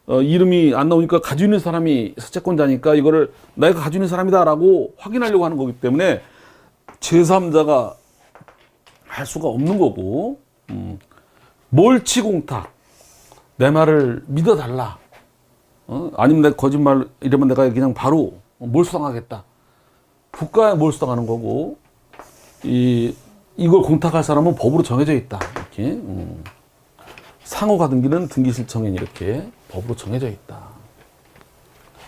Speaker 1: 이름이 안 나오니까 가지고 있는 사람이 사채권자니까 이거를 내가 가지고 있는 사람이다라고 확인하려고 하는 거기 때문에 제3자가 할 수가 없는 거고 몰치공탁 내 말을 믿어달라. 아니면 내가 거짓말 이러면 내가 그냥 바로 몰수당하겠다. 국가에 몰수당하는 거고 이걸 공탁할 사람은 법으로 정해져 있다. 이렇게 상호가 등기는 등기실청인 이렇게 법으로 정해져 있다.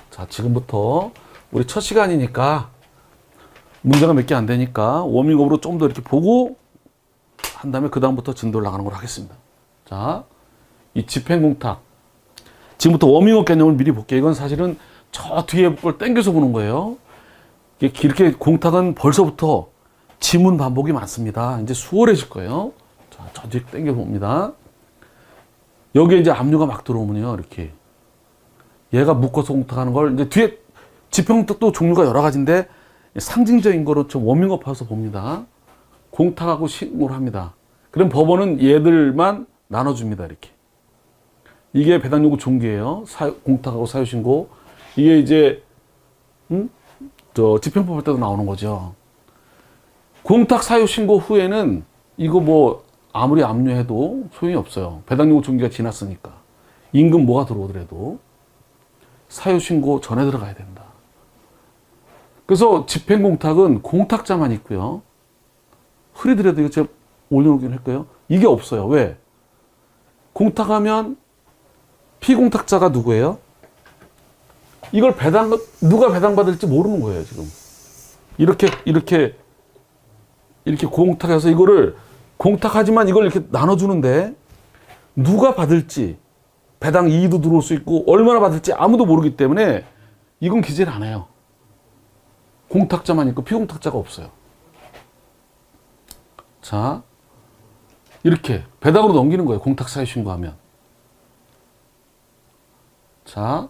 Speaker 1: 자, 지금부터 우리 첫 시간이니까 문제가 몇 개 안 되니까 워밍업으로 좀 더 이렇게 보고 한 다음에 그 다음부터 진도를 나가는 걸로 하겠습니다. 자, 이 집행공탁 지금부터 워밍업 개념을 미리 볼게요. 이건 사실은 저 뒤에 걸 땡겨서 보는 거예요. 이렇게 공탁은 벌써부터 지문 반복이 많습니다. 이제 수월해질 거예요. 자, 저 뒤에 땡겨 봅니다. 여기에 이제 압류가 막 들어오면요, 이렇게 얘가 묶어서 공탁하는 걸 이제 뒤에 집행공탁도 종류가 여러 가지인데 상징적인 거로 좀 워밍업해서 봅니다. 공탁하고 신고를 합니다. 그럼 법원은 얘들만 나눠줍니다. 이렇게. 이게 배당요구 종기예요. 공탁하고 사유신고. 이게 이제 집행법 할 때도 나오는 거죠. 공탁 사유신고 후에는 이거 뭐 아무리 압류해도 소용이 없어요. 배당요구 종기가 지났으니까. 임금 뭐가 들어오더라도 사유신고 전에 들어가야 된다. 그래서 집행공탁은 공탁자만 있고요. 흐리더라도 이거 제가 올려놓긴 할까요? 이게 없어요. 왜? 공탁하면 피공탁자가 누구예요? 이걸 누가 배당받을지 모르는 거예요, 지금. 이렇게 공탁해서 이거를 공탁하지만 이걸 이렇게 나눠주는데 누가 받을지 배당 이의도 들어올 수 있고 얼마나 받을지 아무도 모르기 때문에 이건 기재를 안 해요. 공탁자만 있고 피공탁자가 없어요. 자, 이렇게 배당으로 넘기는 거예요. 공탁 사유 신고하면. 자,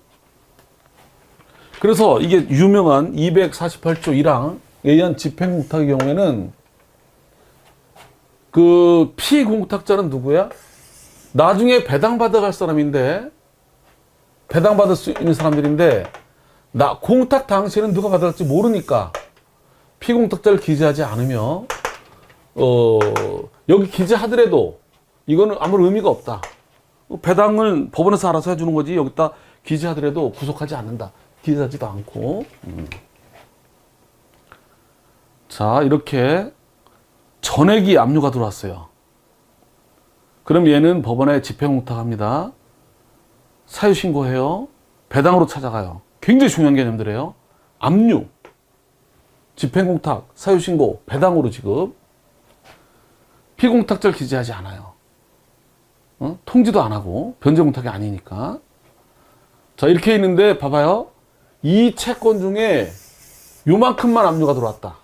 Speaker 1: 그래서 이게 유명한 248조 1항에 의한 집행공탁의 경우에는 그 피공탁자는 누구야? 나중에 배당받아갈 사람인데 배당받을 수 있는 사람들인데 공탁 당시에는 누가 받아갈지 모르니까 피공탁자를 기재하지 않으며 여기 기재하더라도 이거는 아무런 의미가 없다. 배당을 법원에서 알아서 해주는 거지 여기다 기재하더라도 구속하지 않는다. 기재하지도 않고. 자, 이렇게 전액이 압류가 들어왔어요. 그럼 얘는 법원에 집행공탁합니다. 사유신고해요. 배당으로 찾아가요. 굉장히 중요한 개념들이에요. 압류, 집행공탁, 사유신고, 배당으로 지급. 피공탁자를 기재하지 않아요. 통지도 안 하고 변제공탁이 아니니까. 자, 이렇게 있는데 봐봐요. 이 채권 중에 요만큼만 압류가 들어왔다.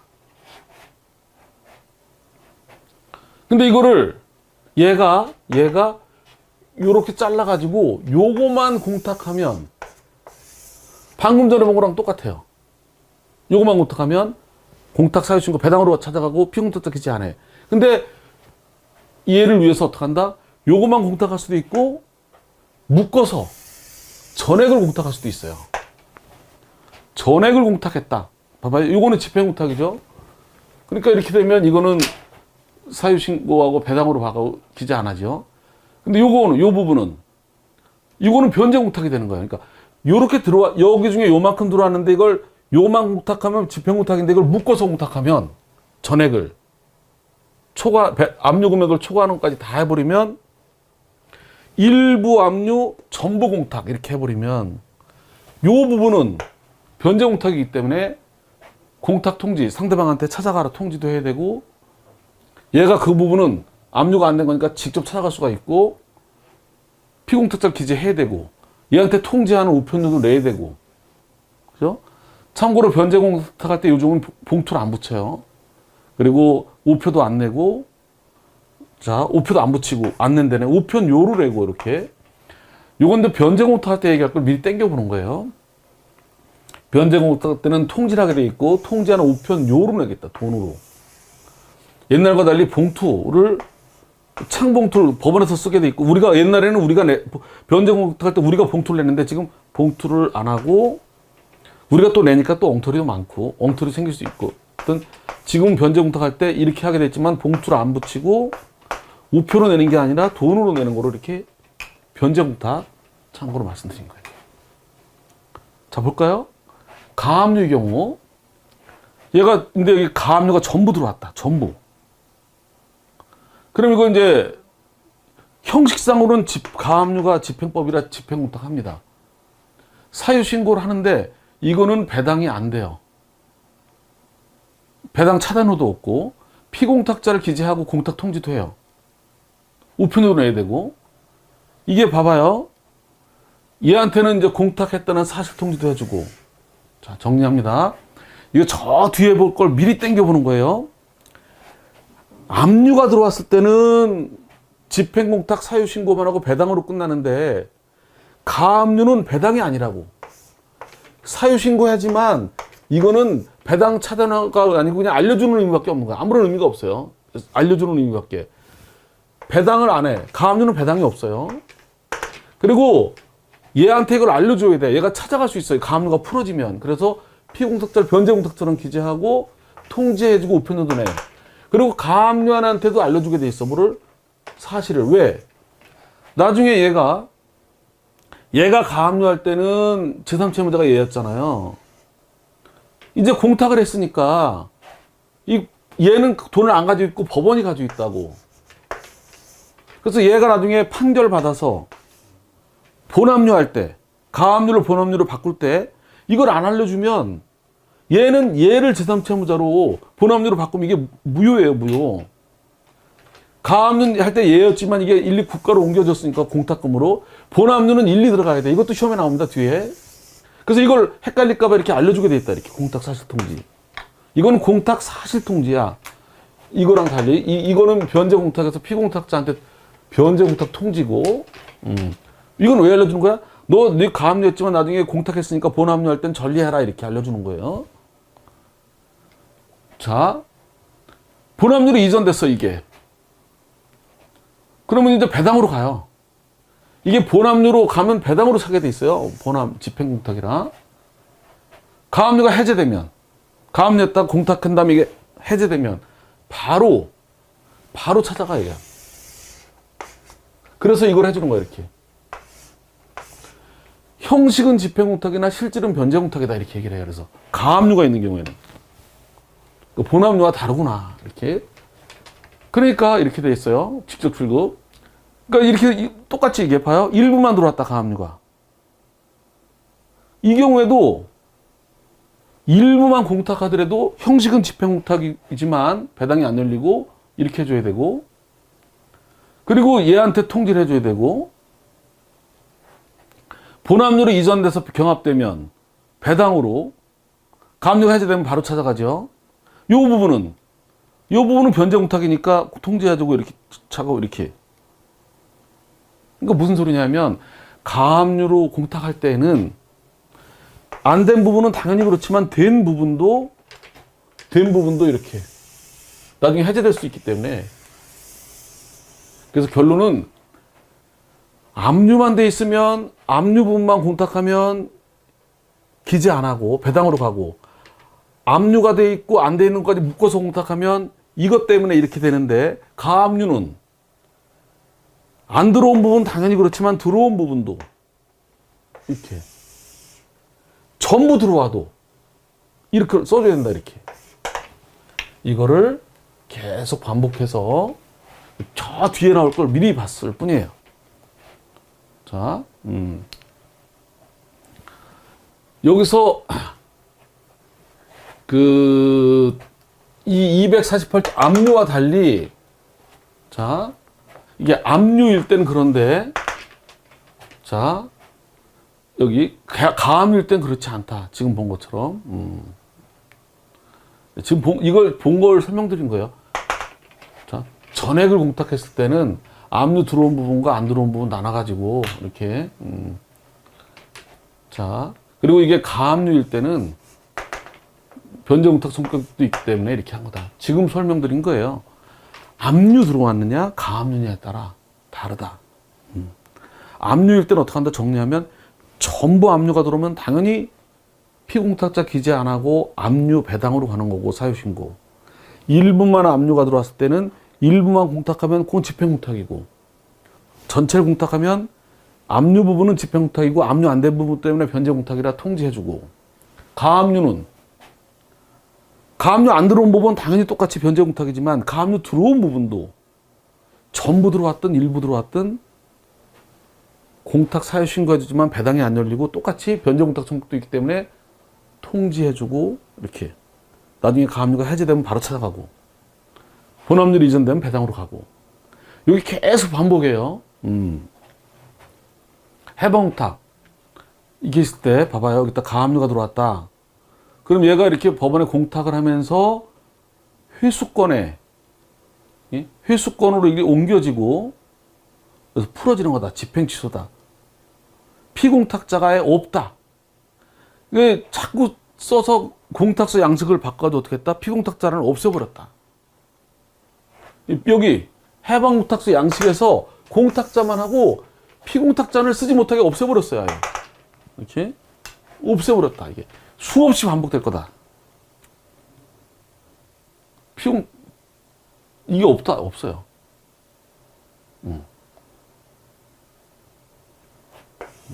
Speaker 1: 근데 이거를 얘가 요렇게 잘라가지고 요거만 공탁하면 방금 전에 본 거랑 똑같아요. 요거만 공탁하면 공탁 사유신고 배당으로 찾아가고 피공탁자 기재 안 해. 근데 얘를 위해서 어떻게 한다? 요거만 공탁할 수도 있고 묶어서 전액을 공탁할 수도 있어요. 전액을 공탁했다. 봐봐요. 요거는 집행공탁이죠. 그러니까 이렇게 되면 이거는 사유신고하고 배당으로 받고 기재 안 하죠. 근데 요거는, 요 부분은, 이거는 변제공탁이 되는 거예요. 그러니까 요렇게 들어와, 여기 중에 요만큼 들어왔는데 이걸 요만 공탁하면 집행공탁인데 이걸 묶어서 공탁하면 전액을 압류 금액을 초과하는 것까지 다 해버리면 일부 압류 전부 공탁 이렇게 해버리면 요 부분은 변제 공탁이기 때문에 공탁 통지 상대방한테 찾아가라 통지도 해야 되고 얘가 그 부분은 압류가 안 된 거니까 직접 찾아갈 수가 있고 피공탁자를 기재해야 되고 얘한테 통지하는 우편료도 내야 되고 그죠? 참고로 변제 공탁할 때 요즘은 봉투를 안 붙여요. 그리고 우표도 안 내고 자 우표도 안 붙이고 안 낸 데는 우편료를 내고 이렇게 요건데 변제 공탁할 때 얘기할 걸 미리 땡겨보는 거예요. 변제 공탁 때는 통지를 하게 돼 있고 통지하는 우편료를 내겠다 돈으로. 옛날과 달리 봉투를 창봉투를 법원에서 쓰게 돼 있고 우리가 옛날에는 우리가 변제 공탁할 때 우리가 봉투를 냈는데 지금 봉투를 안 하고 우리가 또 내니까 또 엉터리도 많고 엉터리 생길 수 있고 어떤 지금 변제 공탁할 때 이렇게 하게 됐지만 봉투를 안 붙이고 우표로 내는 게 아니라 돈으로 내는 거로 이렇게 변제 공탁 참고로 말씀드린 거예요. 자 볼까요? 가압류의 경우 얘가 근데 여기 가압류가 전부 들어왔다. 전부. 그럼 이거 이제 형식상으로는 가압류가 집행법이라 집행공탁합니다. 사유신고를 하는데 이거는 배당이 안 돼요. 배당 차단호도 없고 피공탁자를 기재하고 공탁 통지도 해요. 우편으로 내야 되고 이게 봐봐요. 얘한테는 이제 공탁했다는 사실 통지도 해주고 자 정리합니다. 이거 저 뒤에 볼 걸 미리 땡겨보는 거예요. 압류가 들어왔을 때는 집행공탁 사유신고만 하고 배당으로 끝나는데 가압류는 배당이 아니라고. 사유신고하지만 이거는 배당 차단화가 아니고 그냥 알려주는 의미밖에 없는 거야. 아무런 의미가 없어요. 알려주는 의미밖에. 배당을 안 해. 가압류는 배당이 없어요. 그리고 얘한테 이걸 알려줘야 돼. 얘가 찾아갈 수 있어요. 가압류가 풀어지면. 그래서 피공탁자를 변제공탁처럼 기재하고 통지해주고 우편료도 내. 그리고 가압류한테도 알려주게 돼 있어. 뭐를? 사실을. 왜? 나중에 얘가 가압류할 때는 제3채무자가 얘였잖아요. 이제 공탁을 했으니까 얘는 돈을 안 가지고 있고 법원이 가지고 있다고. 그래서 얘가 나중에 판결 받아서 본압류할 때 가압류를 본압류로 바꿀 때 이걸 안 알려주면 얘는 얘를 제3채무자로 본압류로 바꾸면 이게 무효예요. 무효. 가압류 할 때 얘였지만 이게 1, 2 국가로 옮겨졌으니까 공탁금으로 본압류는 1, 2 들어가야 돼. 이것도 시험에 나옵니다. 뒤에. 그래서 이걸 헷갈릴까봐 이렇게 알려주게 돼 있다. 이렇게 공탁 사실 통지. 이거는 공탁 사실 통지야. 이거랑 달리 이거는 변제 공탁에서 피공탁자한테 변제 공탁 통지고. 이건 왜 알려주는 거야? 네 가압류했지만 나중에 공탁했으니까 본압류할 땐 전리해라 이렇게 알려주는 거예요. 자, 본압류로 이전됐어 이게. 그러면 이제 배당으로 가요. 이게 본압류로 가면 배당으로 사게 돼 있어요. 집행공탁이라. 가압류가 해제되면 가압류에다가 공탁한 다음에 이게 해제되면 바로 찾아가, 얘가. 그래서 이걸 해주는 거야, 이렇게. 형식은 집행공탁이나 실질은 변제공탁이다, 이렇게 얘기를 해요. 그래서 가압류가 있는 경우에는 본압류와 다르구나, 이렇게. 그러니까 이렇게 돼 있어요. 직접 출급. 그러니까 이렇게 똑같이 얘기해 봐요. 일부만 들어왔다, 가압류가. 이 경우에도 일부만 공탁하더라도 형식은 집행공탁이지만 배당이 안 열리고 이렇게 해줘야 되고, 그리고 얘한테 통지를 해줘야 되고, 본압류로 이전돼서 경합되면 배당으로, 가압류가 해제되면 바로 찾아가죠. 요 부분은 변제공탁이니까 통지해주고 이렇게 차고 이렇게. 그러니까 무슨 소리냐면, 가압류로 공탁할 때는 안 된 부분은 당연히 그렇지만 된 부분도 이렇게 나중에 해제될 수 있기 때문에. 그래서 결론은 압류만 돼 있으면 압류 부분만 공탁하면 기재 안 하고 배당으로 가고, 압류가 돼 있고 안 돼 있는 것까지 묶어서 공탁하면 이것 때문에 이렇게 되는데, 가압류는 안 들어온 부분 당연히 그렇지만 들어온 부분도 이렇게 전부 들어와도 이렇게 써줘야 된다, 이렇게. 이거를 계속 반복해서 저 뒤에 나올 걸 미리 봤을 뿐이에요. 자, 여기서 이 248조 압류와 달리, 자, 이게 압류일 때는 그런데, 자, 여기 가압류일 땐 그렇지 않다. 지금 본 것처럼. 지금 이걸 본 걸 설명드린 거예요. 자, 전액을 공탁했을 때는 압류 들어온 부분과 안 들어온 부분 나눠가지고 이렇게. 자, 그리고 이게 가압류일 때는 변제공탁 성격도 있기 때문에 이렇게 한 거다. 지금 설명드린 거예요. 압류 들어왔느냐 가압류냐에 따라 다르다. 압류일 때는 어떻게 한다 정리하면, 전부 압류가 들어오면 당연히 피공탁자 기재 안 하고 압류 배당으로 가는 거고, 사유신고. 일부만 압류가 들어왔을 때는 일부만 공탁하면 그건 집행공탁이고, 전체를 공탁하면 압류 부분은 집행공탁이고 압류 안 된 부분 때문에 변제공탁이라 통지해주고, 가압류 안 들어온 부분은 당연히 똑같이 변제공탁이지만 가압류 들어온 부분도 전부 들어왔든 일부 들어왔든 공탁 사유 신고해주지만 배당이 안 열리고 똑같이 변제공탁 성격도 있기 때문에 통지해주고, 이렇게 나중에 가압류가 해제되면 바로 찾아가고, 본압류 이전되면 배당으로 가고, 여기 계속 반복해요. 해방공탁 이게 있을 때 봐봐요. 여기다 가압류가 들어왔다. 그럼 얘가 이렇게 법원에 공탁을 하면서 회수권으로 이게 옮겨지고, 그래서 풀어지는 거다. 집행 취소다. 피공탁자가 없다. 이게 자꾸 써서 공탁서 양식을 바꿔도 어떻게 했다? 피공탁자를 없애버렸다. 여기 해방공탁서 양식에서 공탁자만 하고 피공탁자를 쓰지 못하게 없애버렸어요. 아예. 이렇게 없애버렸다. 이게 수없이 반복될 거다. 이게 없어요.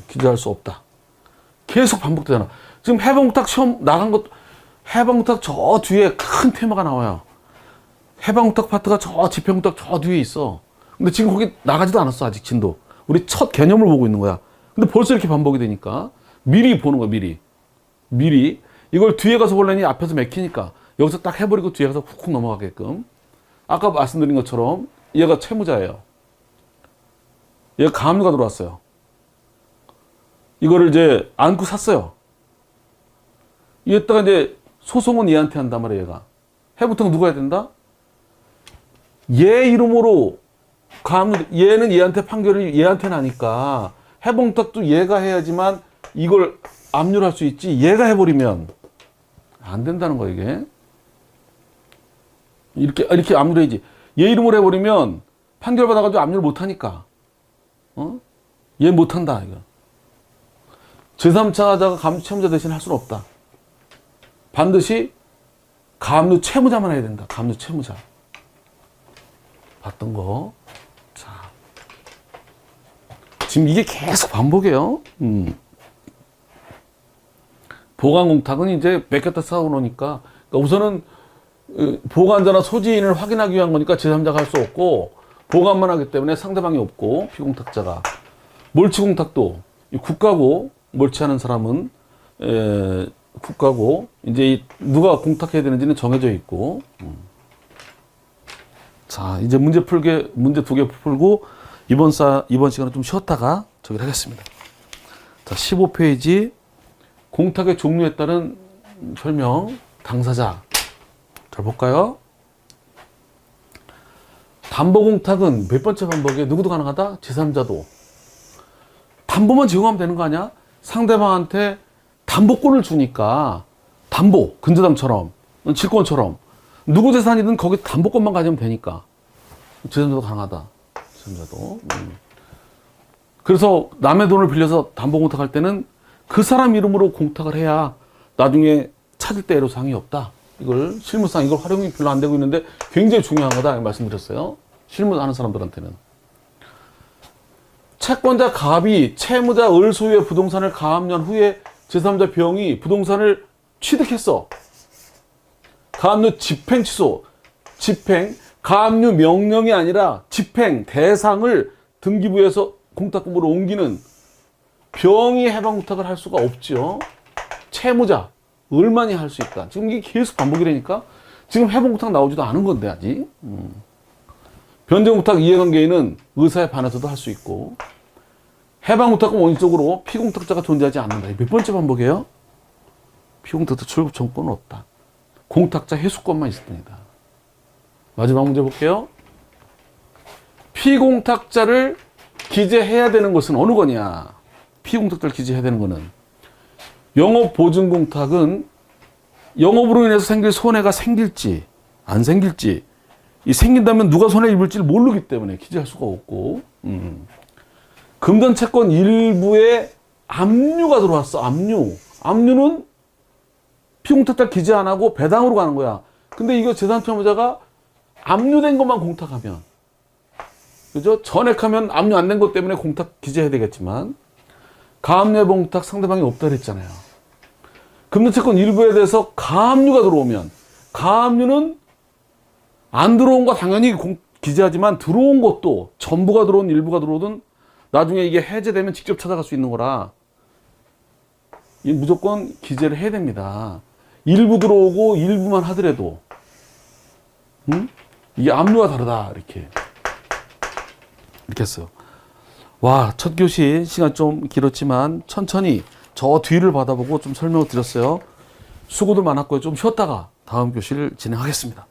Speaker 1: 기재할 수 없다. 계속 반복되잖아. 지금 해방공탁 시험 나간 것, 해방공탁 저 뒤에 큰 테마가 나와요. 해방공탁 파트가 저 집행공탁 저 뒤에 있어. 근데 지금 거기 나가지도 않았어, 아직 진도. 우리 첫 개념을 보고 있는 거야. 근데 벌써 이렇게 반복이 되니까 미리 보는 거야, 미리. 이걸 뒤에 가서 보려니 앞에서 맥히니까 여기서 딱 해버리고 뒤에 가서 훅훅 넘어가게끔. 아까 말씀드린 것처럼 얘가 채무자예요. 얘가 가압류가 들어왔어요. 이거를 이제 안고 샀어요. 이랬다가 이제 소송은 얘한테 한단 말이에요, 얘가. 해부통은 누가 해야 된다? 얘 이름으로 가압류, 얘는 얘한테 판결이 얘한테는 하니까 해봉탁도 얘가 해야지만 이걸 압류를 할 수 있지, 얘가 해버리면 안 된다는 거야, 이게. 이렇게 압류를 해야지. 얘 이름으로 해버리면 판결 받아가지고 압류를 못하니까. 얘 못한다, 이거. 제3차 하자가 감투 채무자 대신 할 수는 없다. 반드시 가압류 채무자만 해야 된다. 가압류 채무자. 봤던 거. 자. 지금 이게 계속 반복이에요. 보관공탁은 이제 뺏겼다 싸우고 노니까, 그러니까 우선은 보관자나 소지인을 확인하기 위한 거니까 제3자가 할 수 없고, 보관만 하기 때문에 상대방이 없고, 피공탁자가. 몰치공탁도 국가고, 몰치하는 사람은 국가고, 이제 누가 공탁해야 되는지는 정해져 있고. 자, 이제 문제 두 개 풀고, 이번 시간은 좀 쉬었다가 저기를 하겠습니다. 자, 15페이지. 공탁의 종류에 따른 설명, 당사자. 잘 볼까요? 담보공탁은 몇 번째 반복에 누구도 가능하다? 제3자도. 담보만 제공하면 되는 거 아니야? 상대방한테 담보권을 주니까, 담보, 근저당처럼, 질권처럼, 누구 재산이든 거기 담보권만 가지면 되니까. 제3자도 가능하다. 제3자도. 그래서 남의 돈을 빌려서 담보공탁 할 때는 그 사람 이름으로 공탁을 해야 나중에 찾을 때 애로사항이 없다. 이걸 실무상 이걸 활용이 별로 안 되고 있는데 굉장히 중요한 거다 말씀드렸어요. 실무하는 사람들한테는. 채권자 가압이 채무자 을 소유의 부동산을 가압류한 후에 제3자 병이 부동산을 취득했어. 가압류 집행 취소. 집행. 가압류 명령이 아니라 집행 대상을 등기부에서 공탁금으로 옮기는 병이 해방공탁을 할 수가 없죠. 채무자, 을만이 할 수 있다. 지금 이게 계속 반복이라니까. 지금 해방공탁 나오지도 않은 건데 아직. 변제공탁 이해관계인은 의사에 반해서도 할 수 있고, 해방공탁은 원칙적으로 피공탁자가 존재하지 않는다. 몇 번째 반복이에요? 피공탁자 출급 청구권은 없다. 공탁자 해수권만 있을 뿐이다. 마지막 문제 볼게요. 피공탁자를 기재해야 되는 것은 어느 거냐? 피공탁자를 기재해야 되는 거는 영업보증공탁은 영업으로 인해서 생길 손해가 생길지 안 생길지, 이 생긴다면 누가 손해 입을지를 모르기 때문에 기재할 수가 없고, 금전채권 일부에 압류가 들어왔어. 압류는 피공탁자 기재 안 하고 배당으로 가는 거야. 근데 이거 재산피해자가 압류된 것만 공탁하면, 그죠? 전액하면 압류 안 된 것 때문에 공탁 기재해야 되겠지만, 가압류 공탁 상대방이 없다 그랬잖아요. 금전채권 일부에 대해서 가압류가 들어오면, 가압류는 안 들어온 거 당연히 기재하지만 들어온 것도 전부가 들어온 일부가 들어오든 나중에 이게 해제되면 직접 찾아갈 수 있는 거라 무조건 기재를 해야 됩니다. 일부 들어오고 일부만 하더라도 이게 압류가 다르다 이렇게 했어요. 와, 첫 교시 시간 좀 길었지만 천천히 저 뒤를 받아보고 좀 설명을 드렸어요. 수고들 많았고요. 좀 쉬었다가 다음 교시를 진행하겠습니다.